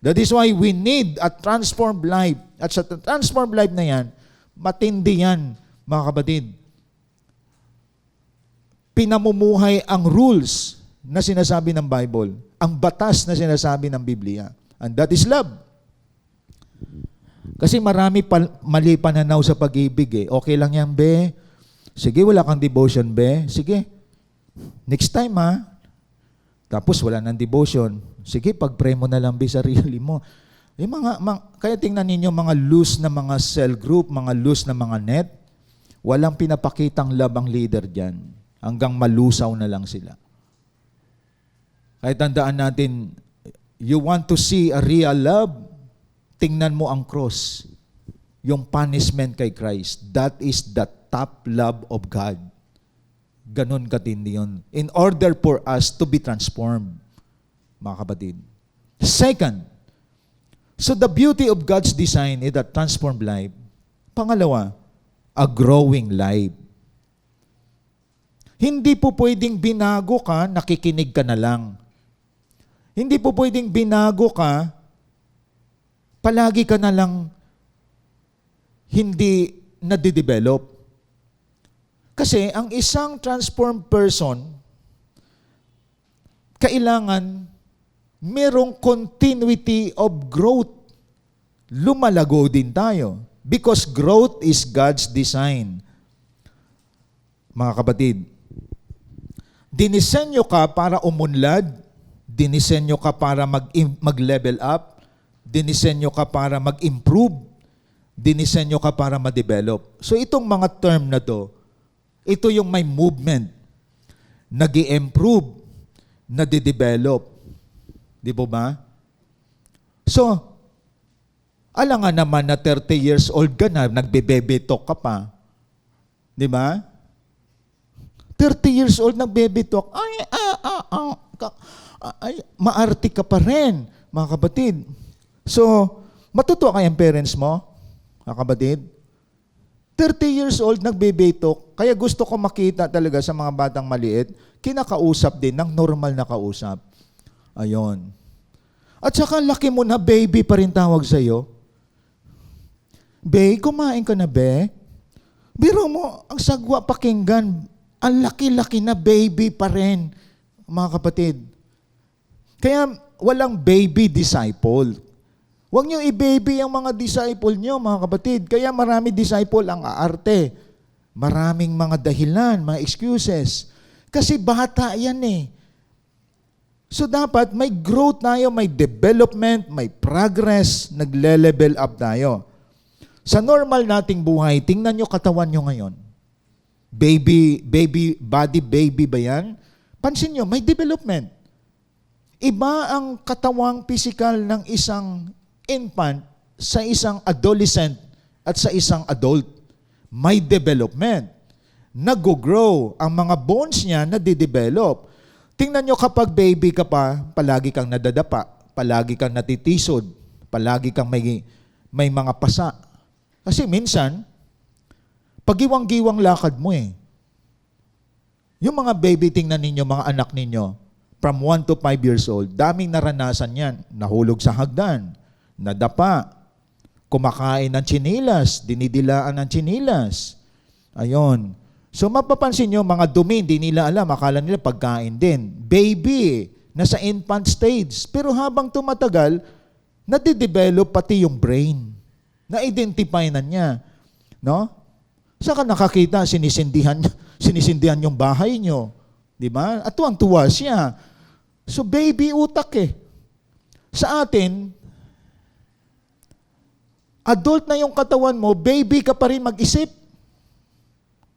That is why we need a transformed life. At sa transformed life na yan, matindi yan, mga kapatid. Pinamumuhay ang rules na sinasabi ng Bible, ang batas na sinasabi ng Biblia. And that is love. Kasi marami mali pananaw sa pag-ibig eh. Okay lang yan, be. Sige, wala kang devotion, be. Sige. Next time, ha. Tapos wala nang devotion. Sige, pag-pray mo na lang, be, sarili mo. Kaya tingnan ninyo, mga loose na mga cell group, mga loose na mga net, walang pinapakitang love ang leader dyan. Hanggang malusaw na lang sila. Kaya tandaan natin, you want to see a real love, tingnan mo ang cross. Yung punishment kay Christ. That is the top love of God. Ganon katindi yun. In order for us to be transformed, mga kapatid. Second, so the beauty of God's design is a transformed life. Pangalawa, a growing life. Hindi po pwedeng binago ka, nakikinig ka na lang. Hindi po pwedeng binago ka, palagi ka na lang hindi nadidevelop. Kasi ang isang transformed person, kailangan merong continuity of growth. Lumalago din tayo. Because growth is God's design. Mga kapatid, dinisenyo ka para umunlad, dinisenyo ka para mag-level up, dinisenyo ka para mag-improve, dinisenyo ka para ma-develop. So itong mga term na to, ito yung may movement, nag-i-improve, nade-develop. Di ba? So, alangan naman na 30 years old ka na, nagbe-baby talk ka pa. Di ba? 30 years old, nag-baby talk, maarte ka pa rin, mga kapatid. So, matutuwa kayang parents mo, mga kapatid? 30 years old, nag-baby talk, kaya gusto ko makita talaga sa mga batang maliit, kinakausap din ng normal na kausap. Ayon. At saka laki mo na, baby pa rin tawag sa'yo. Be, kumain ka na, be? Biro mo, ang sagwa pakinggan, ang laki-laki na baby pa rin, mga kapatid. Kaya walang baby disciple. Huwag niyo i-baby ang mga disciple niyo, mga kapatid. Kaya marami disciple ang aarte. Maraming mga dahilan, mga excuses. Kasi bata yan eh. So dapat may growth tayo, may development, may progress, nagle-level up tayo. Sa normal nating buhay, tingnan nyo katawan nyo ngayon. Body baby ba yan? Pansin nyo, may development. Iba ang katawang physical ng isang infant sa isang adolescent at sa isang adult. May development. Nag-grow. Ang mga bones niya nade-develop. Tingnan nyo kapag baby ka pa, palagi kang nadadapa, palagi kang natitisod, palagi kang may mga pasa. Kasi minsan, pagiwang-giwang lakad mo eh. Yung mga baby, tingnan ninyo, mga anak ninyo, from 1 to 5 years old, daming naranasan yan. Nahulog sa hagdan, nadapa, kumakain ng tsinilas, dinidilaan ng tsinilas. Ayun. So mapapansin nyo, mga dumi, hindi nila alam, akala nila pagkain din. Baby, nasa infant stage. Pero habang tumatagal, nadidevelop pati yung brain. Na-identify na niya. No? Saka nakakita, sinisindihan yung bahay nyo. Di ba? At tuwang-tuwa siya. So baby utak eh. Sa atin, adult na yung katawan mo, baby ka pa rin mag-isip.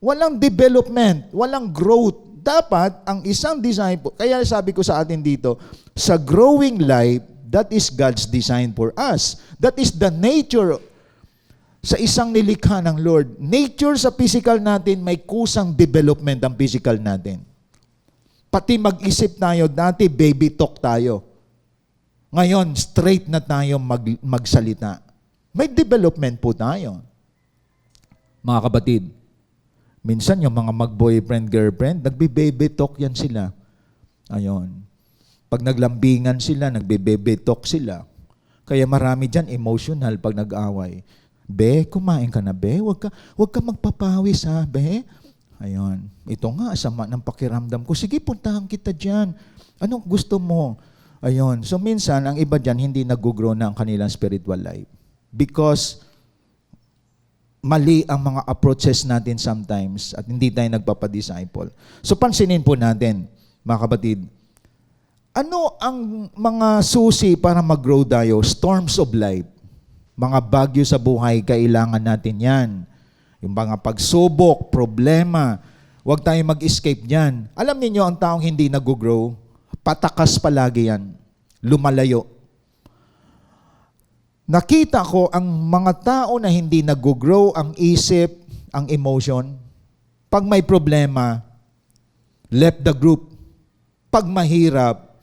Walang development, walang growth. Dapat, ang isang disciple, kaya sabi ko sa atin dito, sa growing life, that is God's design for us. That is the nature sa isang nilikha ng Lord. Nature sa physical natin, may kusang development ang physical natin. Pati mag-isip tayo, dati baby talk tayo. Ngayon, straight na tayo magsalita. May development po tayo. Mga kapatid, minsan yung mga mag-boyfriend, girlfriend, nagbe-baby talk yan sila. Ayun. Pag naglambingan sila, nagbe-baby talk sila. Kaya marami dyan emotional pag nag-away. Be, kumain ka na, be. Huwag ka magpapawis, ha, be. Ayun. Ito nga, sama ng pakiramdam ko. Sige, puntahan kita dyan. Anong gusto mo? Ayun. So minsan, ang iba dyan, hindi nag-grow na ang kanilang spiritual life. Because mali ang mga approaches natin sometimes at hindi tayo nagpapadisciple. So pansinin po natin, mga kapatid, ano ang mga susi para mag-grow tayo? Storms of life. Mga bagyo sa buhay, kailangan natin yan. Yung mga pagsubok, problema, huwag tayo mag-escape dyan. Alam niyo ang taong hindi nag-grow, patakas palagi yan. Lumalayo. Nakita ko ang mga tao na hindi nag-grow ang isip, ang emotion. Pag may problema, left the group. Pag mahirap,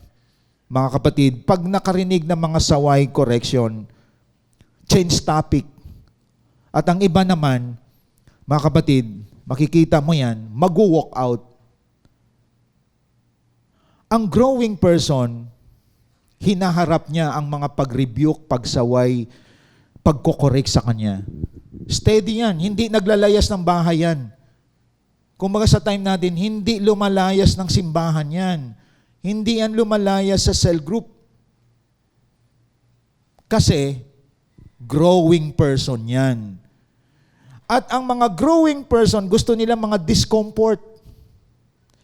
mga kapatid, pag nakarinig ng mga saway, correction, change topic. At ang iba naman, mga kapatid, makikita mo yan, mag-walk out. Ang growing person, hinaharap niya ang mga pag-rebuke, pagsaway, pagkokorek sa kanya. Steady yan. Hindi naglalayas ng bahay yan. Kung baga sa time natin, hindi lumalayas ng simbahan yan. Hindi yan lumalayas sa cell group. Kasi, growing person yan. At ang mga growing person, gusto nila mga discomfort.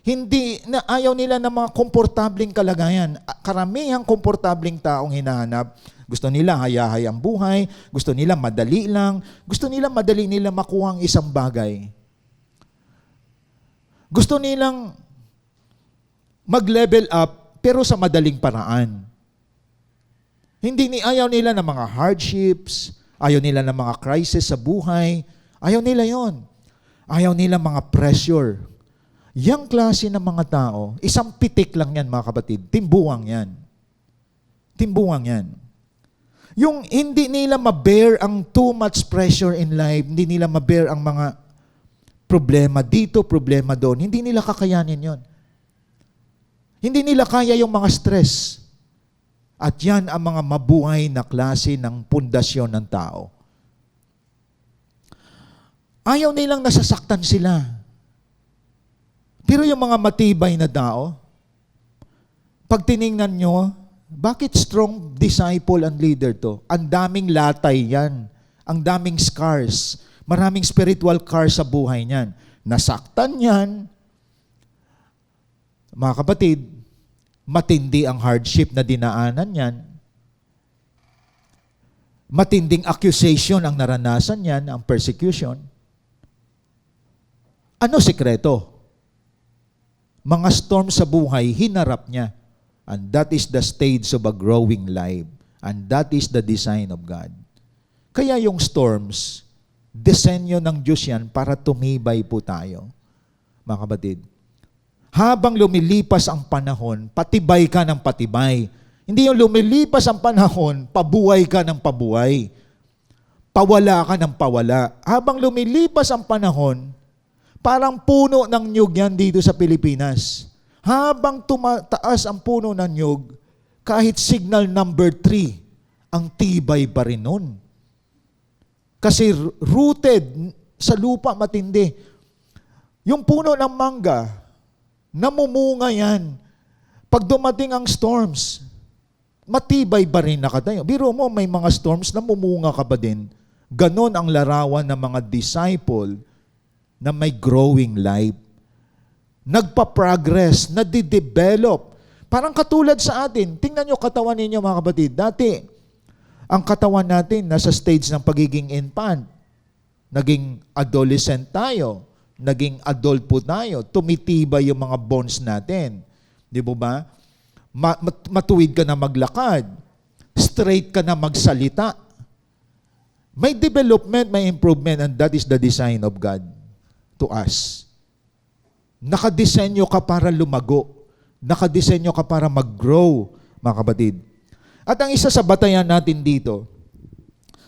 Hindi, na ayaw nila ng mga komportabling kalagayan. Karamihang komportabling taong hinahanap. Gusto nila hayahay ang buhay. Gusto nila madali lang. Gusto nila madali nila makuha ang isang bagay. Gusto nilang mag-level up pero sa madaling paraan. Ayaw nila ng mga hardships. Ayaw nila ng mga crisis sa buhay. Ayaw nila yon. Ayaw nila mga pressure. Yang klase ng mga tao, isang pitik lang yan mga kapatid, timbuwang yan. Timbuwang yan. Yung hindi nila ma-bear ang too much pressure in life, hindi nila ma-bear ang mga problema dito, problema doon, hindi nila kakayanin yon. Hindi nila kaya yung mga stress. At yan ang mga mabuhay na klase ng pundasyon ng tao. Ayaw nilang nasasaktan sila. Pero yung mga matibay na tao, pag tiningnan nyo, bakit strong disciple and leader to? Ang daming latay yan. Ang daming scars. Maraming spiritual scars sa buhay niyan. Nasaktan yan. Mga kapatid, matindi ang hardship na dinaanan yan. Matinding accusation ang naranasan yan, ang persecution. Ano sikreto? Mga storm sa buhay, hinarap niya. And that is the stage of a growing life. And that is the design of God. Kaya yung storms, disenyo ng Diyos yan para tumibay po tayo. Mga kapatid, Habang lumilipas ang panahon, patibay ka ng patibay. Hindi yung lumilipas ang panahon, pabuhay ka ng pabuhay. Pawala ka ng pawala. Habang lumilipas ang panahon, parang puno ng nyug yan dito sa Pilipinas. Habang tumataas ang puno ng nyug, kahit signal number 3, ang tibay pa rin nun. Kasi rooted sa lupa matindi. Yung puno ng mangga, namumunga yan. Pag dumating ang storms, matibay ba rin nakatayo? Biro mo, may mga storms, namumunga ka ba din? Ganon ang larawan ng mga disciple na may growing life. Nagpa-progress, nadidevelop. Parang katulad sa atin. Tingnan nyo katawan ninyo mga kapatid. Dati, ang katawan natin nasa stage ng pagiging infant. Naging adolescent tayo. Naging adult po tayo. Tumitibay yung mga bones natin. Di ba? Matuwid ka na maglakad. Straight ka na magsalita. May development, may improvement, and that is the design of God to us. Nakadesenyo ka para lumago. Nakadesenyo ka para mag-grow, mga kapatid. At ang isa sa batayan natin dito,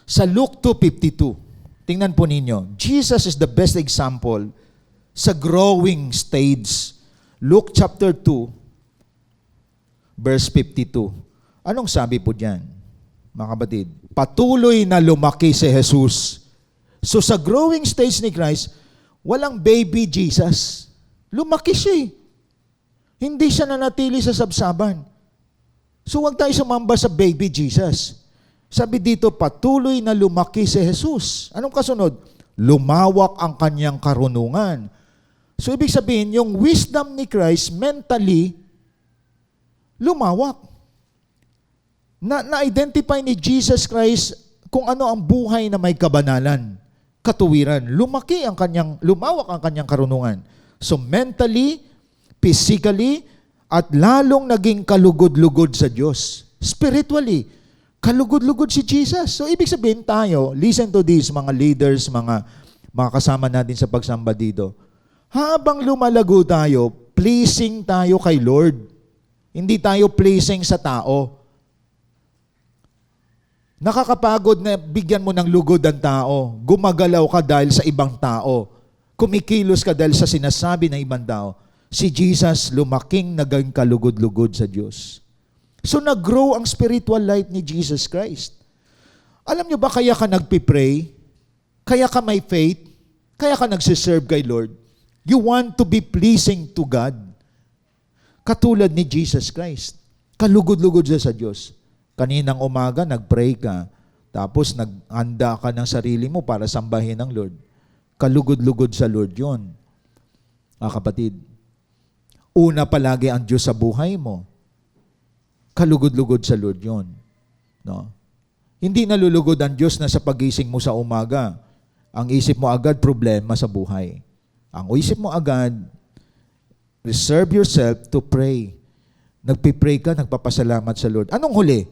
sa Luke 2:52, tingnan po ninyo, Jesus is the best example sa growing stage. Luke chapter 2, verse 52. Anong sabi po diyan, mga kapatid? Patuloy na lumaki si Jesus. So sa growing stage ni Christ, walang baby Jesus. Lumaki siya eh. Hindi siya nanatili sa sabsaban. So huwag tayo sumamba sa baby Jesus. Sabi dito, patuloy na lumaki si Jesus. Anong kasunod? Lumawak ang kanyang karunungan. So ibig sabihin, yung wisdom ni Christ mentally, lumawak. Na-identify ni Jesus Christ kung ano ang buhay na may kabanalan, katuwiran. Lumawak ang kanyang karunungan. So mentally, physically, at lalong naging kalugod-lugod sa Diyos. Spiritually, kalugod-lugod si Jesus. So, ibig sabihin tayo, listen to this, mga leaders, mga kasama natin sa pagsamba dito. Habang lumalago tayo, pleasing tayo kay Lord. Hindi tayo pleasing sa tao. Nakakapagod na bigyan mo ng lugod ang tao. Gumagalaw ka dahil sa ibang tao. Kumikilos ka dahil sa sinasabi ng ibang tao. Si Jesus lumaking naging kalugod-lugod sa Diyos. So nag-grow ang spiritual life ni Jesus Christ. Alam nyo ba kaya ka nagpipray? Kaya ka may faith? Kaya ka nagsiserve kay Lord? You want to be pleasing to God. Katulad ni Jesus Christ. Kalugod-lugod siya sa Diyos. Kaninang umaga, nagpray ka. Tapos naghanda ka ng sarili mo para sambahin ang Lord. Kalugod-lugod sa Lord yun. Kapatid, una palagi ang Diyos sa buhay mo. Kalugod-lugod sa Lord yun. No? Hindi nalulugod ang Diyos na sa pagising mo sa umaga. Ang isip mo agad, problema sa buhay. Ang isip mo agad, reserve yourself to pray. Nagpipray ka, nagpapasalamat sa Lord. Anong huli?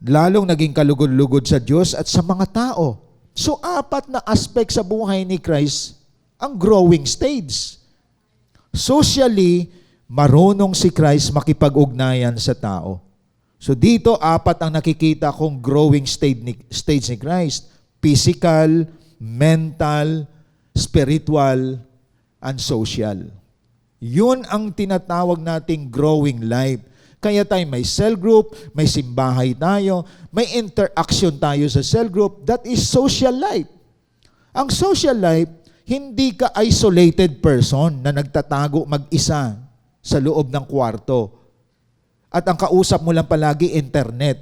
Lalong naging kalugod-lugod sa Diyos at sa mga tao. So, 4 na aspect sa buhay ni Christ ang growing stage. Socially, marunong si Christ makipag-ugnayan sa tao. So dito, 4 ang nakikita kong growing stage ni Christ. Physical, mental, spiritual, and social. Yun ang tinatawag nating growing life. Kaya tayo may cell group, may simbahay tayo, may interaction tayo sa cell group. That is social life. Ang social life, hindi ka isolated person na nagtatago mag-isa sa loob ng kwarto. At ang kausap mo lang palagi, internet.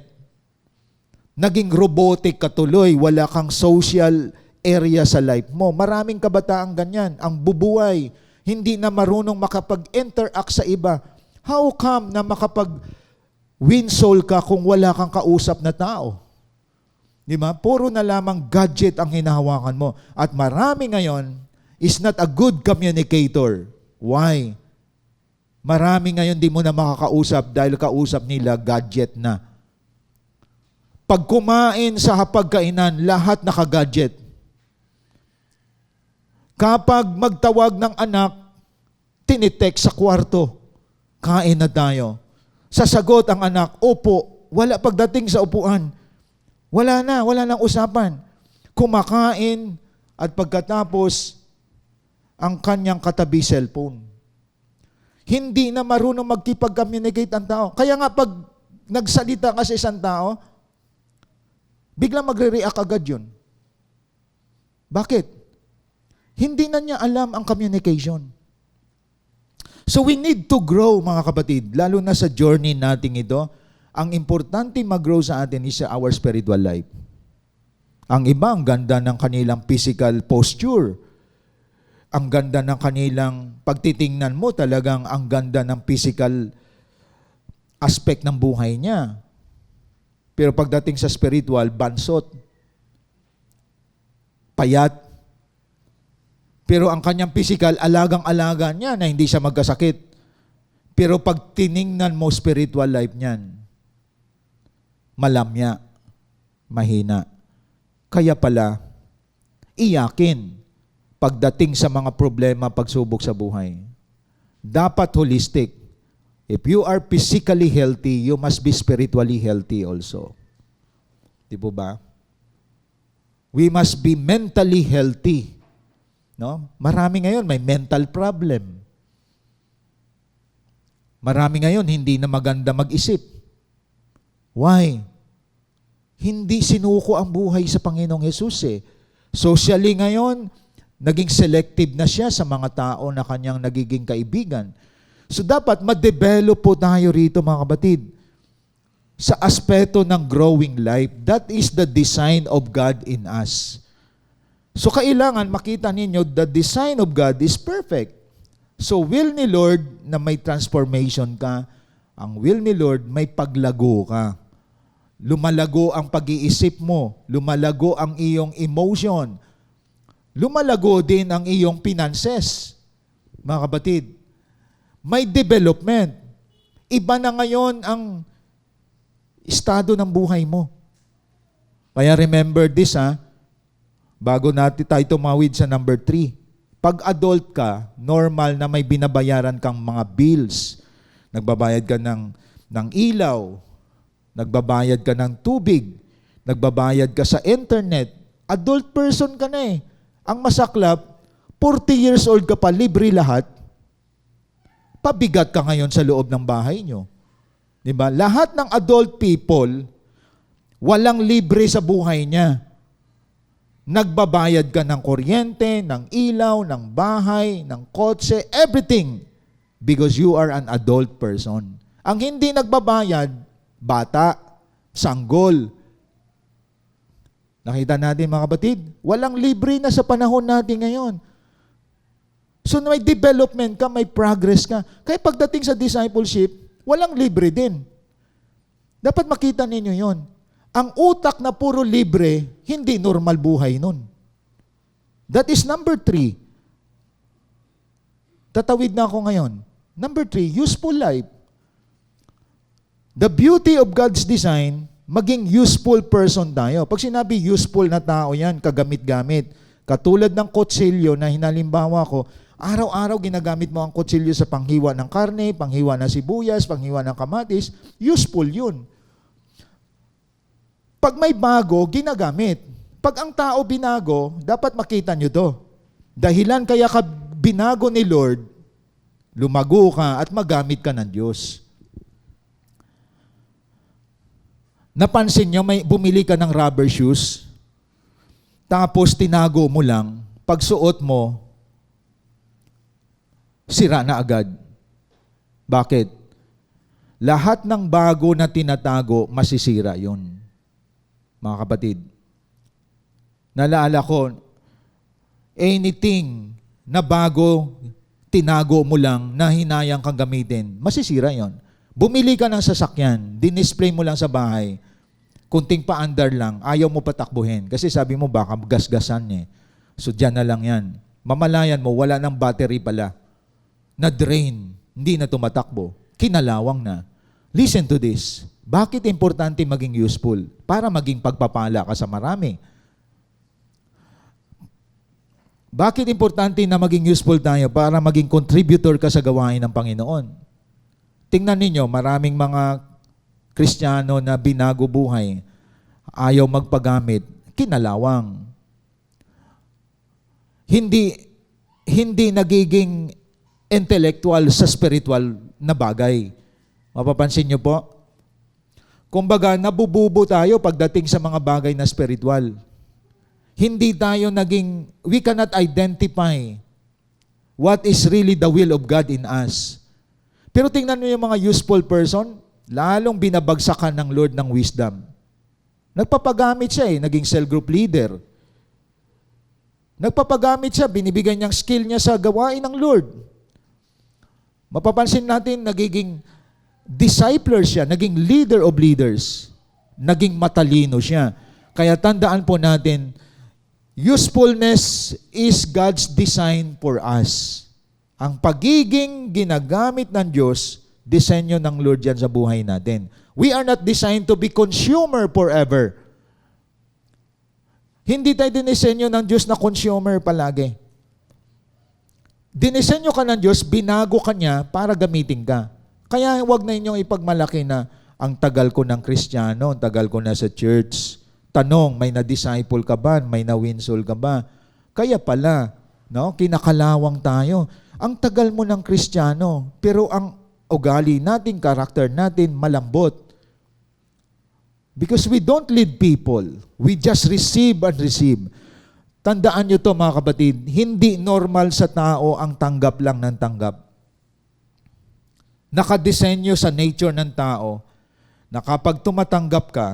Naging robotic ka tuloy, wala kang social area sa life mo. Maraming kabataang ganyan. Ang bubuhay, hindi na marunong makapag-interact sa iba. How come na makapag-win soul ka kung wala kang kausap na tao? Di ba? Puro na lamang gadget ang hinahawakan mo. At marami ngayon is not a good communicator. Why? Marami ngayon di mo na makakausap dahil kausap nila gadget na. Pag kumain sa hapagkainan, lahat naka-gadget. Kapag magtawag ng anak, tinitext sa kwarto, kain na tayo. Sasagot ang anak, opo. Wala pagdating sa upuan. Wala nang usapan. Kumakain at pagkatapos, ang kanyang katabi cellphone. Hindi na marunong magkipag-communicate ang tao. Kaya nga pag nagsalita ka sa isang tao, biglang magre-react agad yun. Bakit? Hindi na niya alam ang communication. So we need to grow, mga kapatid, lalo na sa journey nating ito. Ang importante mag-grow sa atin is our spiritual life. Ang iba, ang ganda ng kanilang physical posture. Ang ganda ng kanilang pagtitingnan mo, talagang ang ganda ng physical aspect ng buhay niya. Pero pagdating sa spiritual, bansot, payat. Pero ang kanyang physical, alagang-alaga niya na hindi siya magkasakit. Pero pag tiningnan mo spiritual life niyan, malamya, mahina. Kaya pala, iyakin pagdating sa mga problema, pagsubok sa buhay. Dapat holistic. If you are physically healthy, you must be spiritually healthy also. Di po ba? We must be mentally healthy. No? Marami ngayon may mental problem. Marami ngayon hindi na maganda mag-isip. Why? Hindi sinuko ang buhay sa Panginoong Hesus eh. Socially ngayon, naging selective na siya sa mga tao na kanyang nagiging kaibigan. So dapat ma-develop po tayo rito, mga kapatid, sa aspeto ng growing life. That is the design of God in us. So kailangan makita ninyo, the design of God is perfect. So will ni Lord na may transformation ka, ang will ni Lord may paglago ka. Lumalago ang pag-iisip mo, lumalago ang iyong emotion, lumalago din ang iyong finances. Mga kapatid, may development. Iba na ngayon ang estado ng buhay mo. Kaya remember this bago natin tayo tumawid sa number 3. Pag adult ka, normal na may binabayaran kang mga bills. Nagbabayad ka ng ilaw, nagbabayad ka ng tubig, nagbabayad ka sa internet. Adult person ka na eh. Ang masaklap, 40 years old ka pa, libre lahat. Pabigat ka ngayon sa loob ng bahay nyo. Diba? Lahat ng adult people, walang libre sa buhay niya. Nagbabayad ka ng kuryente, ng ilaw, ng bahay, ng kotse, everything. Because you are an adult person. Ang hindi nagbabayad, bata, sanggol. Nakita natin mga kapatid, walang libre na sa panahon natin ngayon. So may development ka, may progress ka. Kaya pagdating sa discipleship, walang libre din. Dapat makita ninyo yon. Ang utak na puro libre, hindi normal buhay nun. That is number 3. Tatawid na ako ngayon. Number 3, useful life. The beauty of God's design, maging useful person tayo. Pag sinabi useful na tao yan, kagamit-gamit. Katulad ng kutsilyo na hinalimbawa ko, araw-araw ginagamit mo ang kutsilyo sa panghiwa ng karne, panghiwa ng sibuyas, panghiwa ng kamatis, useful yun. Pag may bago, ginagamit. Pag ang tao binago, dapat makita nyo to. Dahilan kaya ka binago ni Lord, lumago ka at magamit ka ng Diyos. Napansin nyo, may bumili ka ng rubber shoes, tapos tinago mo lang, pagsuot mo, sira na agad. Bakit? Lahat ng bago na tinatago, masisira yun. Mga kapatid, naalala ko, anything na bago, tinago mo lang, na hinayang kang gamitin, masisira yon. Bumili ka ng sasakyan, dinisplay mo lang sa bahay, kunting paandar lang, ayaw mo patakbuhin. Kasi sabi mo, baka gasgasan eh. So dyan na lang yan. Mamalayan mo, wala ng battery pala. Na-drain, hindi na tumatakbo. Kinalawang na. Listen to this. Bakit importante maging useful? Para maging pagpapala ka sa marami. Bakit importante na maging useful tayo? Para maging contributor ka sa gawain ng Panginoon. Tingnan ninyo, maraming mga Kristiyano na binago buhay, ayaw magpagamit, kinalawang. Hindi nagiging intellectual sa spiritual na bagay. Mapapansin nyo po? Kumbaga, nabububo tayo pagdating sa mga bagay na spiritual. Hindi tayo we cannot identify what is really the will of God in us. Pero tingnan nyo yung mga useful person, lalong binabagsakan ng Lord ng wisdom. Nagpapagamit siya naging cell group leader. Nagpapagamit siya, binibigyan niyang skill niya sa gawain ng Lord. Mapapansin natin, nagiging discipler siya, naging leader of leaders, naging matalino siya. Kaya tandaan po natin, usefulness is God's design for us. Ang pagiging ginagamit ng Diyos, disenyo ng Lord yan sa buhay natin. We are not designed to be consumer forever. Hindi tayo dinisenyo ng Diyos na consumer palagi. Dinisenyo ka ng Diyos, binago ka niya para gamitin ka. Kaya huwag na inyong ipagmalaki na ang tagal ko ng Kristiyano, ang tagal ko na sa church. Tanong, may na-disciple ka ba? May na-win soul ka ba? Kaya pala, kinakalawang tayo. Ang tagal mo ng Kristiyano, pero ang ugali natin, karakter natin, malambot. Because we don't lead people. We just receive and receive. Tandaan nyo to mga kapatid, hindi normal sa tao ang tanggap lang ng tanggap. Nakadesenyo sa nature ng tao na kapag tumatanggap ka,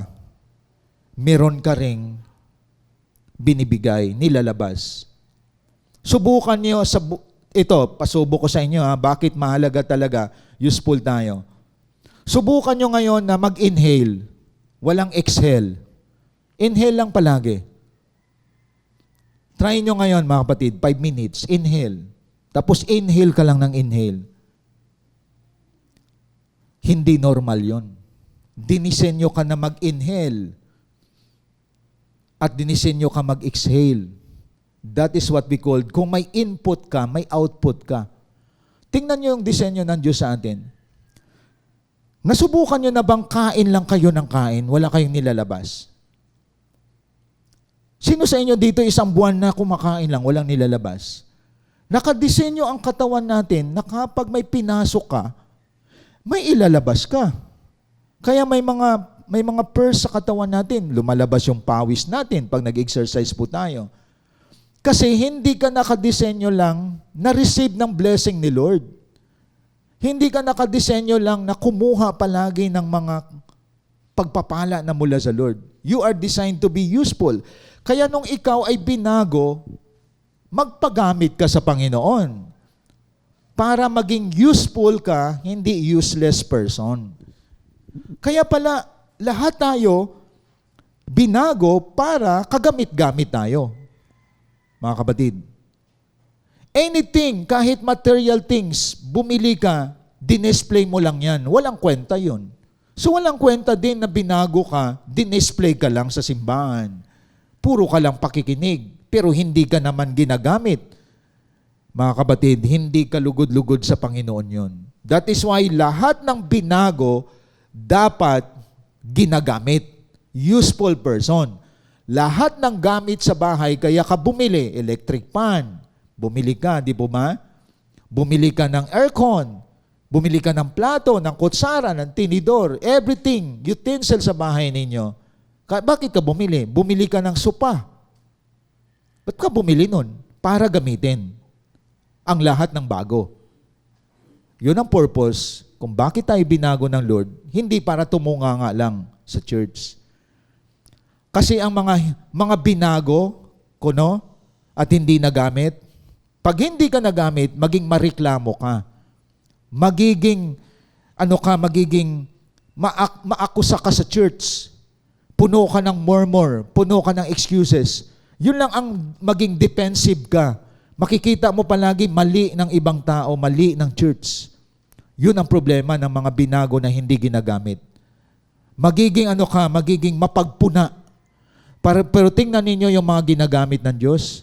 meron ka ring binibigay, nilalabas. Subukan nyo ito, pasubok ko sa inyo bakit mahalaga talaga, useful tayo. Subukan nyo ngayon na mag-inhale, walang exhale. Inhale lang palagi. Try nyo ngayon mga kapatid, 5 minutes, inhale. Tapos inhale ka lang ng inhale. Hindi normal yon. Dinisenyo ka na mag-inhale at dinisenyo ka mag-exhale. That is what we call, kung may input ka, may output ka. Tingnan nyo yung disenyo ng Diyos sa atin. Nasubukan nyo na bang kain lang kayo ng kain, wala kayong nilalabas? Sino sa inyo dito isang buwan na kumakain lang, walang nilalabas? Nakadesenyo ang katawan natin na kapag may pinasok ka, may ilalabas ka. Kaya may mga purse sa katawan natin, lumalabas yung pawis natin pag nag-exercise po tayo. Kasi hindi ka nakadesenyo lang na receive ng blessing ni Lord. Hindi ka nakadesenyo lang na kumuha palagi ng mga pagpapala na mula sa Lord. You are designed to be useful. Kaya nung ikaw ay binago, magpagamit ka sa Panginoon para maging useful ka, hindi useless person. Kaya pala, lahat tayo binago para kagamit-gamit tayo. Mga kapatid, anything, kahit material things, bumili ka, dinisplay mo lang yan. Walang kwenta yun. So walang kwenta din na binago ka, dinisplay ka lang sa simbahan. Puro ka lang pakikinig, pero hindi ka naman ginagamit. Mga kapatid, hindi ka lugod-lugod sa Panginoon yun. That is why lahat ng binago dapat ginagamit. Useful person. Lahat ng gamit sa bahay, kaya ka bumili, electric fan. Bumili ka, di po ba? Bumili ka ng aircon. Bumili ka ng plato, ng kutsara, ng tinidor, everything, utensil sa bahay ninyo. Bakit ka bumili? Bumili ka ng sopa. Ba't ka bumili nun? Para gamitin ang lahat ng bago. Yun ang purpose kung bakit tayo binago ng Lord, hindi para tumunganga lang sa church. Kasi ang mga binago, at hindi nagamit, pag hindi ka nagamit, maging mareklamo ka. Magiging maakusa ka sa church. Puno ka ng murmur, puno ka ng excuses. Yun lang ang maging defensive ka. Makikita mo palagi mali ng ibang tao, mali ng church. Yun ang problema ng mga binago na hindi ginagamit. Magiging magiging mapagpuna. Pero tingnan ninyo yung mga ginagamit ng Diyos.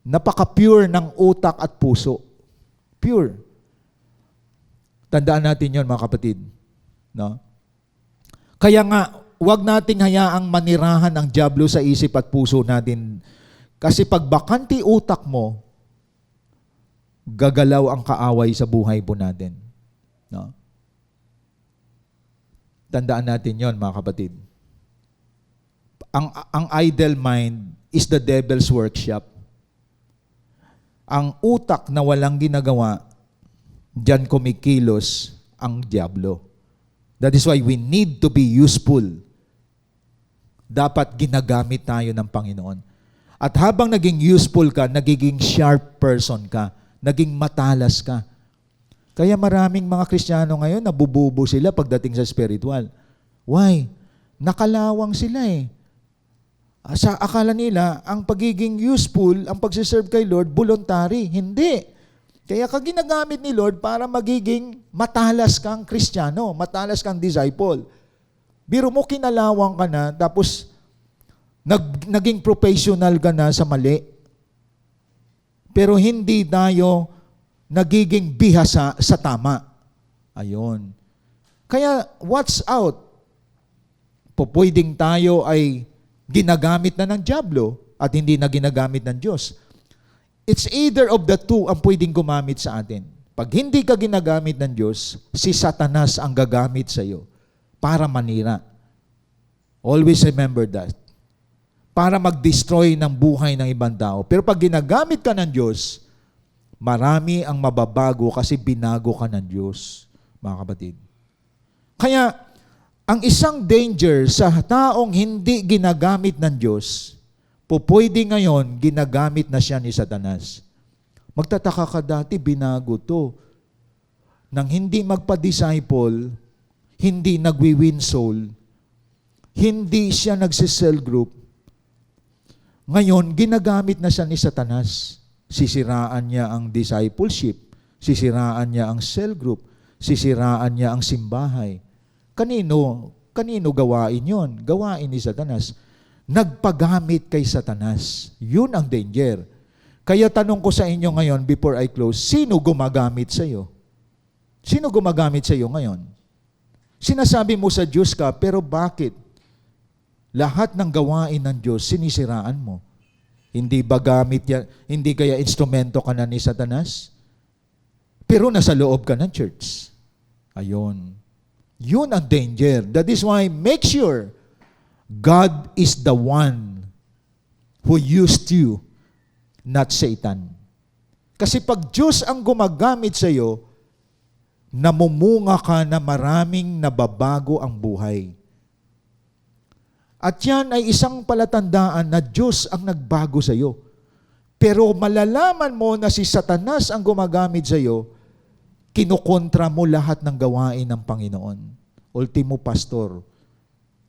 Napaka-pure ng utak at puso. Pure. Tandaan natin yon, mga kapatid. No? Kaya nga, huwag nating hayaang manirahan ang dyablo sa isip at puso natin. Kasi pag bakanti utak mo, gagalaw ang kaaway sa buhay po natin. No? Tandaan natin yon, mga kapatid. Ang idle mind is the devil's workshop. Ang utak na walang ginagawa, diyan kumikilos ang dyablo. That is why we need to be useful. Dapat ginagamit tayo ng Panginoon. At habang naging useful ka, nagiging sharp person ka, naging matalas ka. Kaya maraming mga Kristiyano ngayon, nabububo sila pagdating sa spiritual. Why? Nakalawang sila eh. Sa akala nila, ang pagiging useful, ang pagsiserve kay Lord, voluntary. Hindi. Kaya ka ginagamit ni Lord para magiging matalas kang Kristiyano, matalas kang disciple. Biro mo, kinalawang ka na, tapos naging professional ka na sa mali. Pero hindi tayo nagiging bihasa sa tama. Ayun. Kaya, watch out. Pupwedeng tayo ay ginagamit na ng dyablo at hindi na ginagamit ng Diyos. It's either of the two ang pwedeng gumamit sa atin. Pag hindi ka ginagamit ng Diyos, si Satanas ang gagamit sa iyo para manira. Always remember that. Para mag-destroy ng buhay ng ibang tao. Pero pag ginagamit ka ng Diyos, marami ang mababago kasi binago ka ng Diyos, mga kapatid. Kaya, ang isang danger sa taong hindi ginagamit ng Diyos, pupwede ngayon, ginagamit na siya ni Satanas. Magtataka ka dati, binago to. Nang hindi magpa-disciple, hindi nagwi-win soul, hindi siya nagsisell group, ngayon, ginagamit na siya ni Satanas. Sisiraan niya ang discipleship, sisiraan niya ang cell group, sisiraan niya ang simbahay. Kanino gawain yon? Gawain ni Satanas. Nagpagamit kay Satanas. Yun ang danger. Kaya tanong ko sa inyo ngayon, before I close, sino gumagamit sa iyo? Sino gumagamit sa iyo ngayon? Sinasabi mo sa Diyos ka, pero bakit? Lahat ng gawain ng Diyos, sinisiraan mo. Hindi ba gamit yan? Hindi kaya instrumento ka na ni Satanas? Pero nasa loob ka ng church. Ayun. Yun ang danger. That is why make sure God is the one who used you, not Satan. Kasi pag Diyos ang gumagamit sa iyo, namumunga ka na maraming nababago ang buhay. At yan ay isang palatandaan na Diyos ang nagbago sa iyo. Pero malalaman mo na si Satanas ang gumagamit sa iyo, kinukontra mo lahat ng gawain ng Panginoon. Ultimo pastor.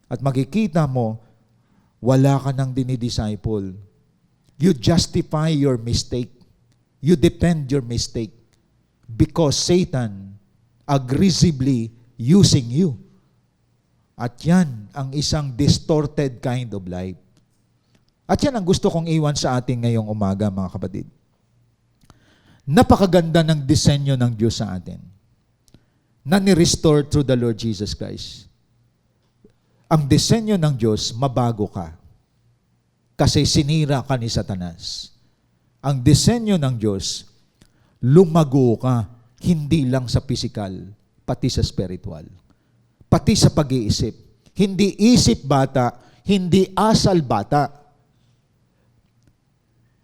At makikita mo, wala ka nang dinidisciple. You justify your mistake. You defend your mistake. Because Satan aggressively using you. At yan ang isang distorted kind of life. At yan ang gusto kong iwan sa ating ngayong umaga, mga kapatid. Napakaganda ng disenyo ng Diyos sa atin na ni-restore through the Lord Jesus Christ. Ang disenyo ng Diyos, mabago ka. Kasi sinira ka ni Satanas. Ang disenyo ng Diyos, lumago ka, hindi lang sa physical, pati sa spiritual. Pati sa pag-iisip. Hindi isip bata, hindi asal bata,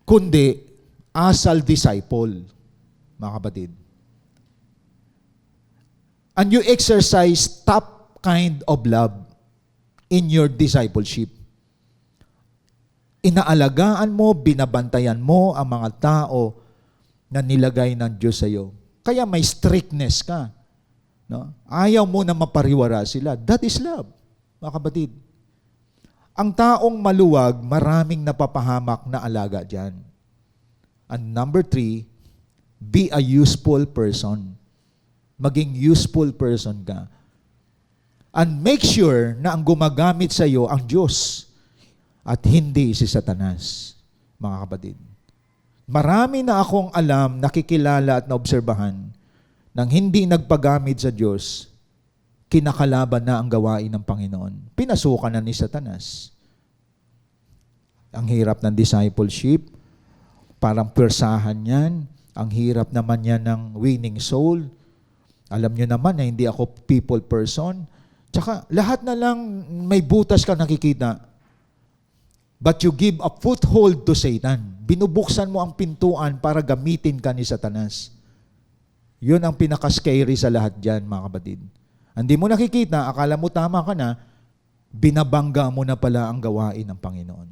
kundi asal disciple, mga kapatid. And you exercise top kind of love in your discipleship. Inaalagaan mo, binabantayan mo ang mga tao na nilagay ng Diyos sa iyo. Kaya may strictness ka. No? Ayaw mo na mapariwara sila. That is love, mga kapatid. Ang taong maluwag, maraming napapahamak na alaga dyan. And number 3, be a useful person. Maging useful person ka. And make sure na ang gumagamit sa iyo ang Diyos at hindi si Satanas, mga kapatid. Marami na akong alam, nakikilala at naobserbahan nang hindi nagpagamit sa Diyos, kinakalaban na ang gawain ng Panginoon. Pinasukan na ni Satanas. Ang hirap ng discipleship, parang persahan yan. Ang hirap naman yan ng winning soul. Alam nyo naman na hindi ako people person. Tsaka lahat na lang may butas ka nakikita. But you give a foothold to Satan. Binubuksan mo ang pintuan para gamitin ka ni Satanas. Yun ang pinaka-scary sa lahat dyan, mga kapatid. Hindi mo nakikita, akala mo tama ka na, binabangga mo na pala ang gawain ng Panginoon.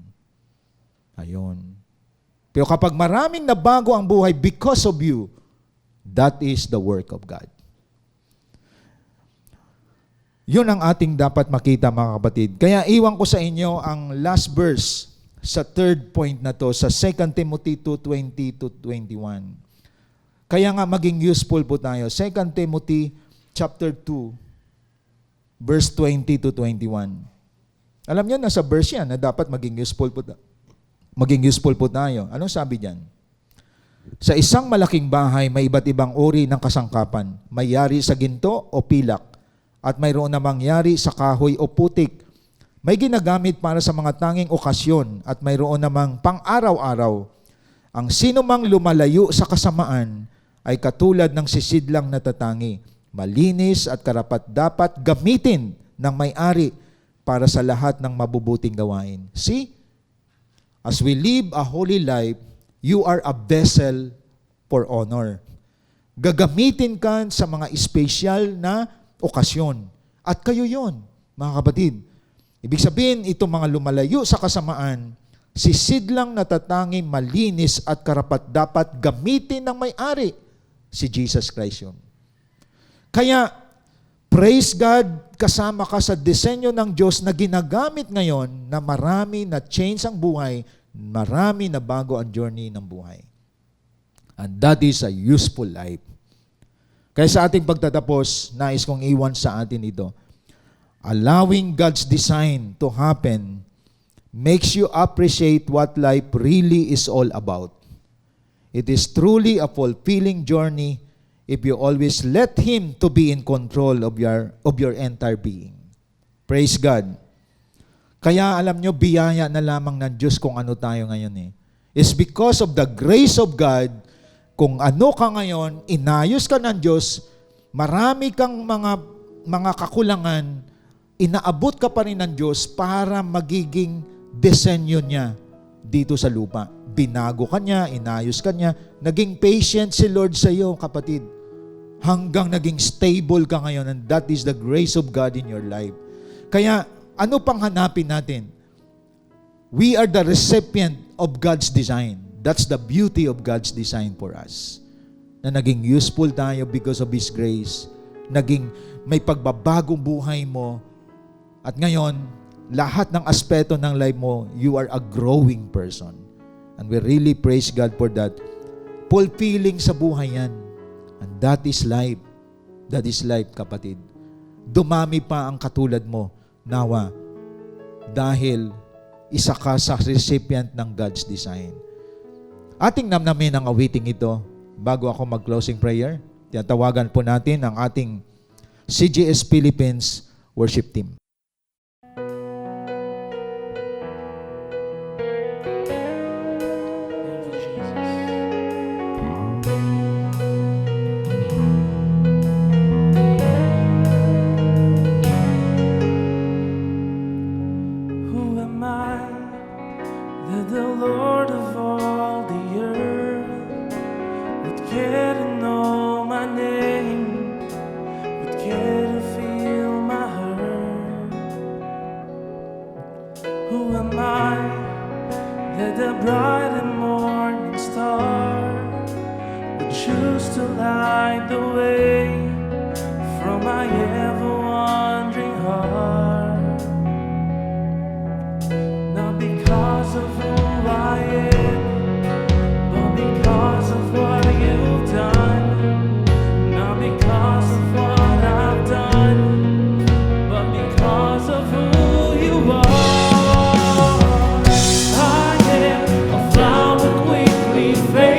Ayun. Pero kapag maraming nabago ang buhay because of you, that is the work of God. Yun ang ating dapat makita, mga kapatid. Kaya iwan ko sa inyo ang last verse sa third point na to sa 2 Timothy 2:20-21. Kaya nga maging useful po tayo. 2 Timothy chapter 2, verse 20-21. Alam niyo, nasa verse yan na dapat maging useful po tayo. Anong sabi diyan? Sa isang malaking bahay, may iba't ibang uri ng kasangkapan. May yari sa ginto o pilak, at mayroon namang yari sa kahoy o putik. May ginagamit para sa mga tanging okasyon, at mayroon namang pang-araw-araw. Ang sino mang lumalayo sa kasamaan ay katulad ng sisidlang natatangi, malinis at karapat-dapat gamitin ng may-ari para sa lahat ng mabubuting gawain. See? As we live a holy life, you are a vessel for honor. Gagamitin ka sa mga espesyal na okasyon. At kayo yon, mga kapatid. Ibig sabihin, itong mga lumalayo sa kasamaan, sisidlang natatangi, malinis at karapat-dapat gamitin ng may-ari, si Jesus Christ yun. Kaya, praise God, kasama ka sa disenyo ng Diyos na ginagamit ngayon na marami na change ang buhay, marami na bago ang journey ng buhay. And that is a useful life. Kaya sa ating pagtatapos, nais kong iwan sa atin ito. Allowing God's design to happen makes you appreciate what life really is all about. It is truly a fulfilling journey if you always let Him to be in control of your entire being. Praise God. Kaya alam nyo, biyaya na lamang ng Diyos kung ano tayo ngayon eh. It's because of the grace of God. Kung ano ka ngayon, inayos ka ng Diyos, marami kang mga kakulangan, inaabot ka pa rin ng Diyos para magiging disenyo niya dito sa lupa. Binago ka niya, inayos ka niya, naging patient si Lord sa iyo, kapatid. Hanggang naging stable ka ngayon, and that is the grace of God in your life. Kaya, ano pang hanapin natin? We are the recipient of God's design. That's the beauty of God's design for us. Na naging useful tayo because of His grace. Naging may pagbabagong buhay mo. At ngayon, lahat ng aspeto ng life mo, you are a growing person. And we really praise God for that. Fulfilling sa buhay yan. And that is life. That is life, kapatid. Dumami pa ang katulad mo, nawa, dahil isa ka sa recipient ng God's design. Ating namnamin ang awiting ito bago ako mag-closing prayer. Tinatawagan po natin ang ating CGS Philippines worship team. Who am I that the Lord of all the earth would care to know my name, would care to feel my hurt? Who am I that the bright and morning star would choose to light the way from my ever-wandering heart? Not because of who I am, but because of what you've done. Not because of what I've done, but because of who you are. I am a flower quickly fading.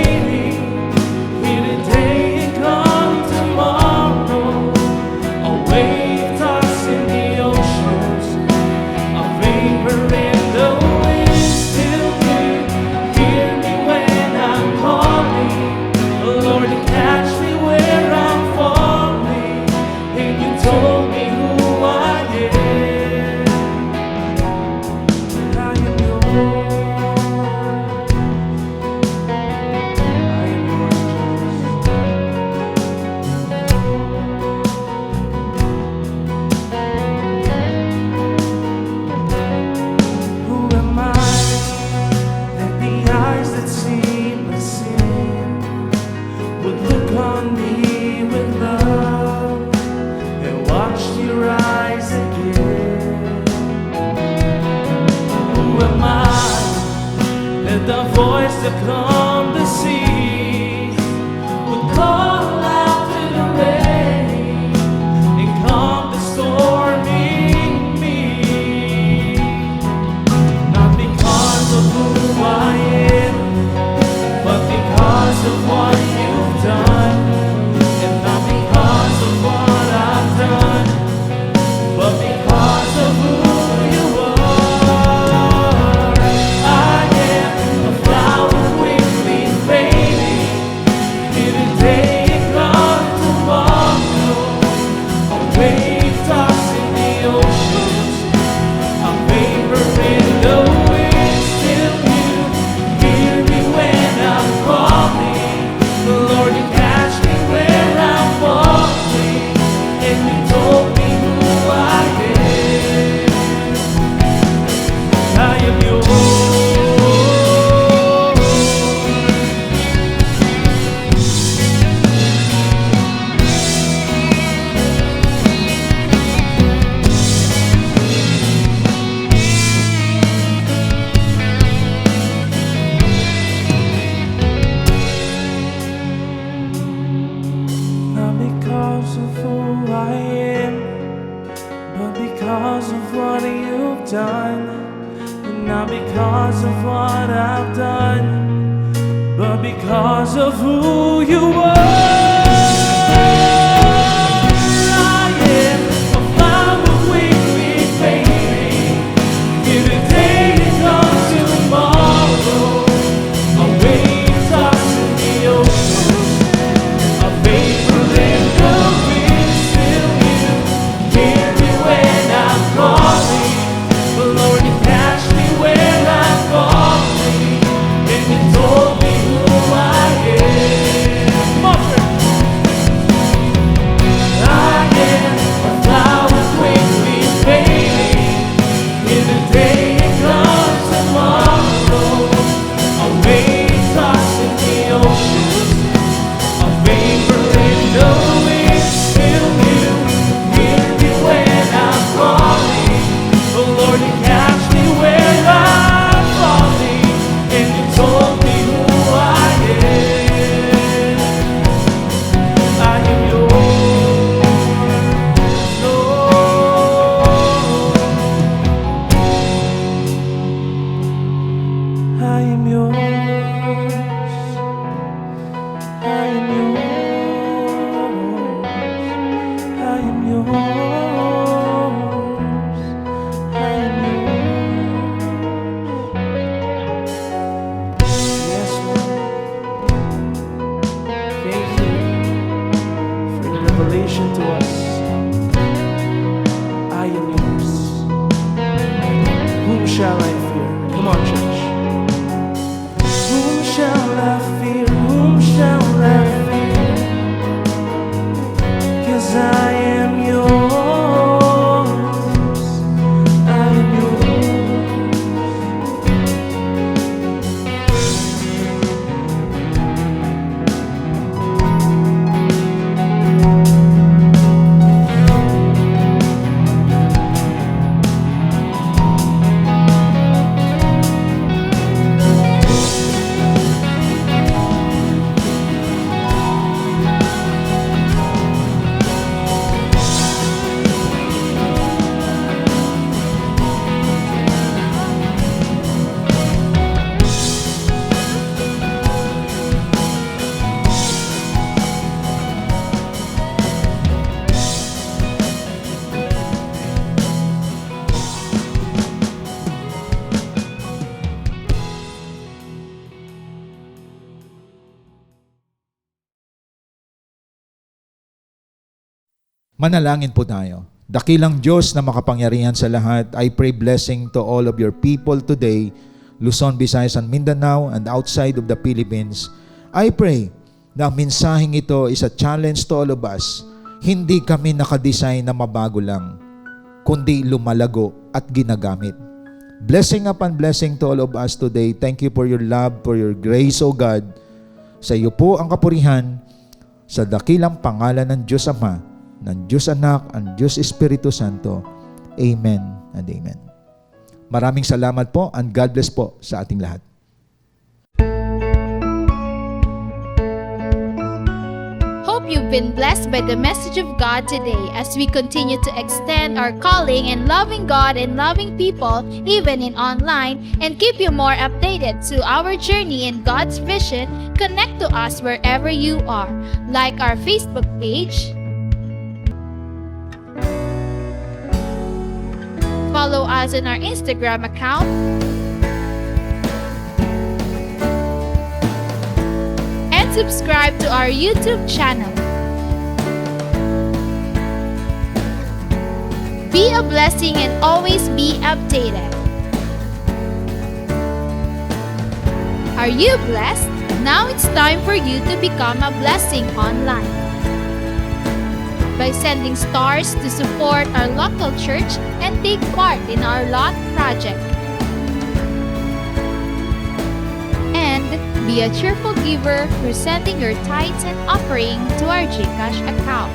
to calm the sea, would call out to the rain and calm the stormy me. Not because of who I am, but because of what you've done. And not because of what I've done, but because of who you are. I am a flower quickly fading, here today and gone tomorrow. A wave tossing the oceans, a vapor in the wind. Still you hear me when I'm calling. Lord, you catch me where I'm falling, and you told me who I am. I am yours. Not because of who I am, but because of what you've done. And not because of what I've done, but because of who you are. I am a flower quickly fading, here today and gone tomorrow. A wave tossing the ocean, a vapor in the wind. Still you hear me when I'm calling. But Lord, you catch me where I'm falling, and you told me who I am. Mother, I am a flower quickly fading, here today and gone tomorrow. A wave tossing the ocean, a vapor in the wind. Still you hear me when I'm calling. Oh Lord, you catch me where I'm falling, and you told me who I am. I am yours, Lord. I am yours. I am yours. I am yours. I am yours. Yes, Lord. Thank you for your revelation to us. I am yours. Whom shall I fear? Come on, church. Whom shall I fear? Whom shall I fear? 'Cause I am yours. I am yours. Manalangin po tayo. Dakilang Diyos na makapangyarihan sa lahat, I pray blessing to all of your people today, Luzon, Visayas, and Mindanao, and outside of the Philippines. I pray na ang mensaheng ito is a challenge to all of us. Hindi kami nakadesign na mabago lang, kundi lumalago at ginagamit. Blessing upon blessing to all of us today. Thank you for your love, for your grace, O God. Sa iyo po ang kapurihan, sa dakilang pangalan ng Diyos Ama, ng Diyos Anak, ang Diyos Espiritu Santo. Amen and amen. Maraming salamat po and God bless po sa ating lahat. hope you've been blessed by the message of God today as we continue to extend our calling in loving God and loving people, even in online, and keep you more updated to our journey in God's vision. Connect to us wherever you are. Like our Facebook page, follow us on our Instagram account, and subscribe to our YouTube channel. Be a blessing and always be updated. Are you blessed? Now it's time for you to become a blessing online by sending stars to support our local church and take part in our lot project. And be a cheerful giver through sending your tithes and offering to our GCash account.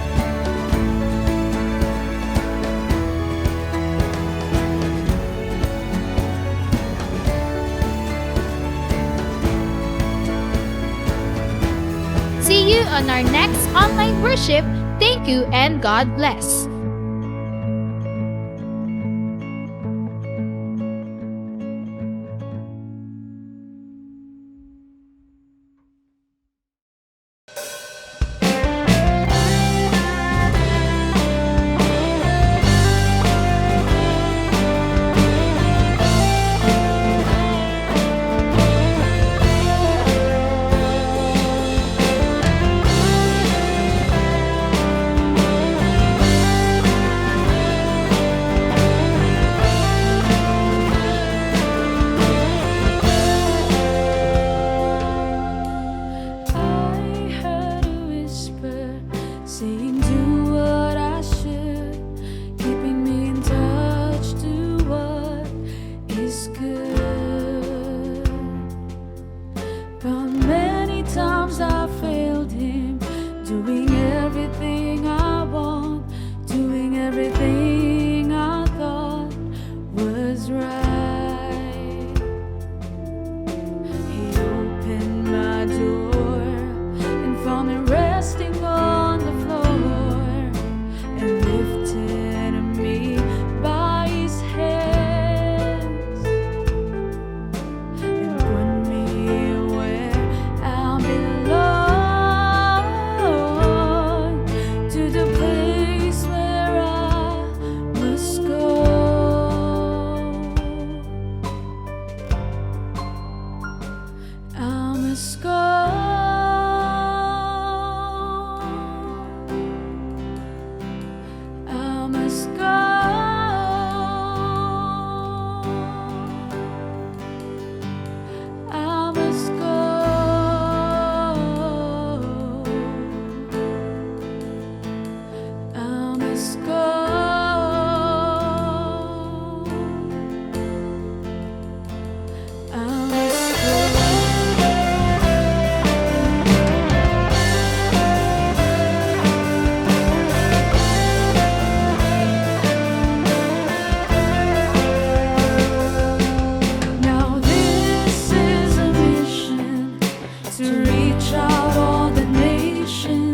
See you on our next online worship. Thank you and God bless. To reach out all the nations.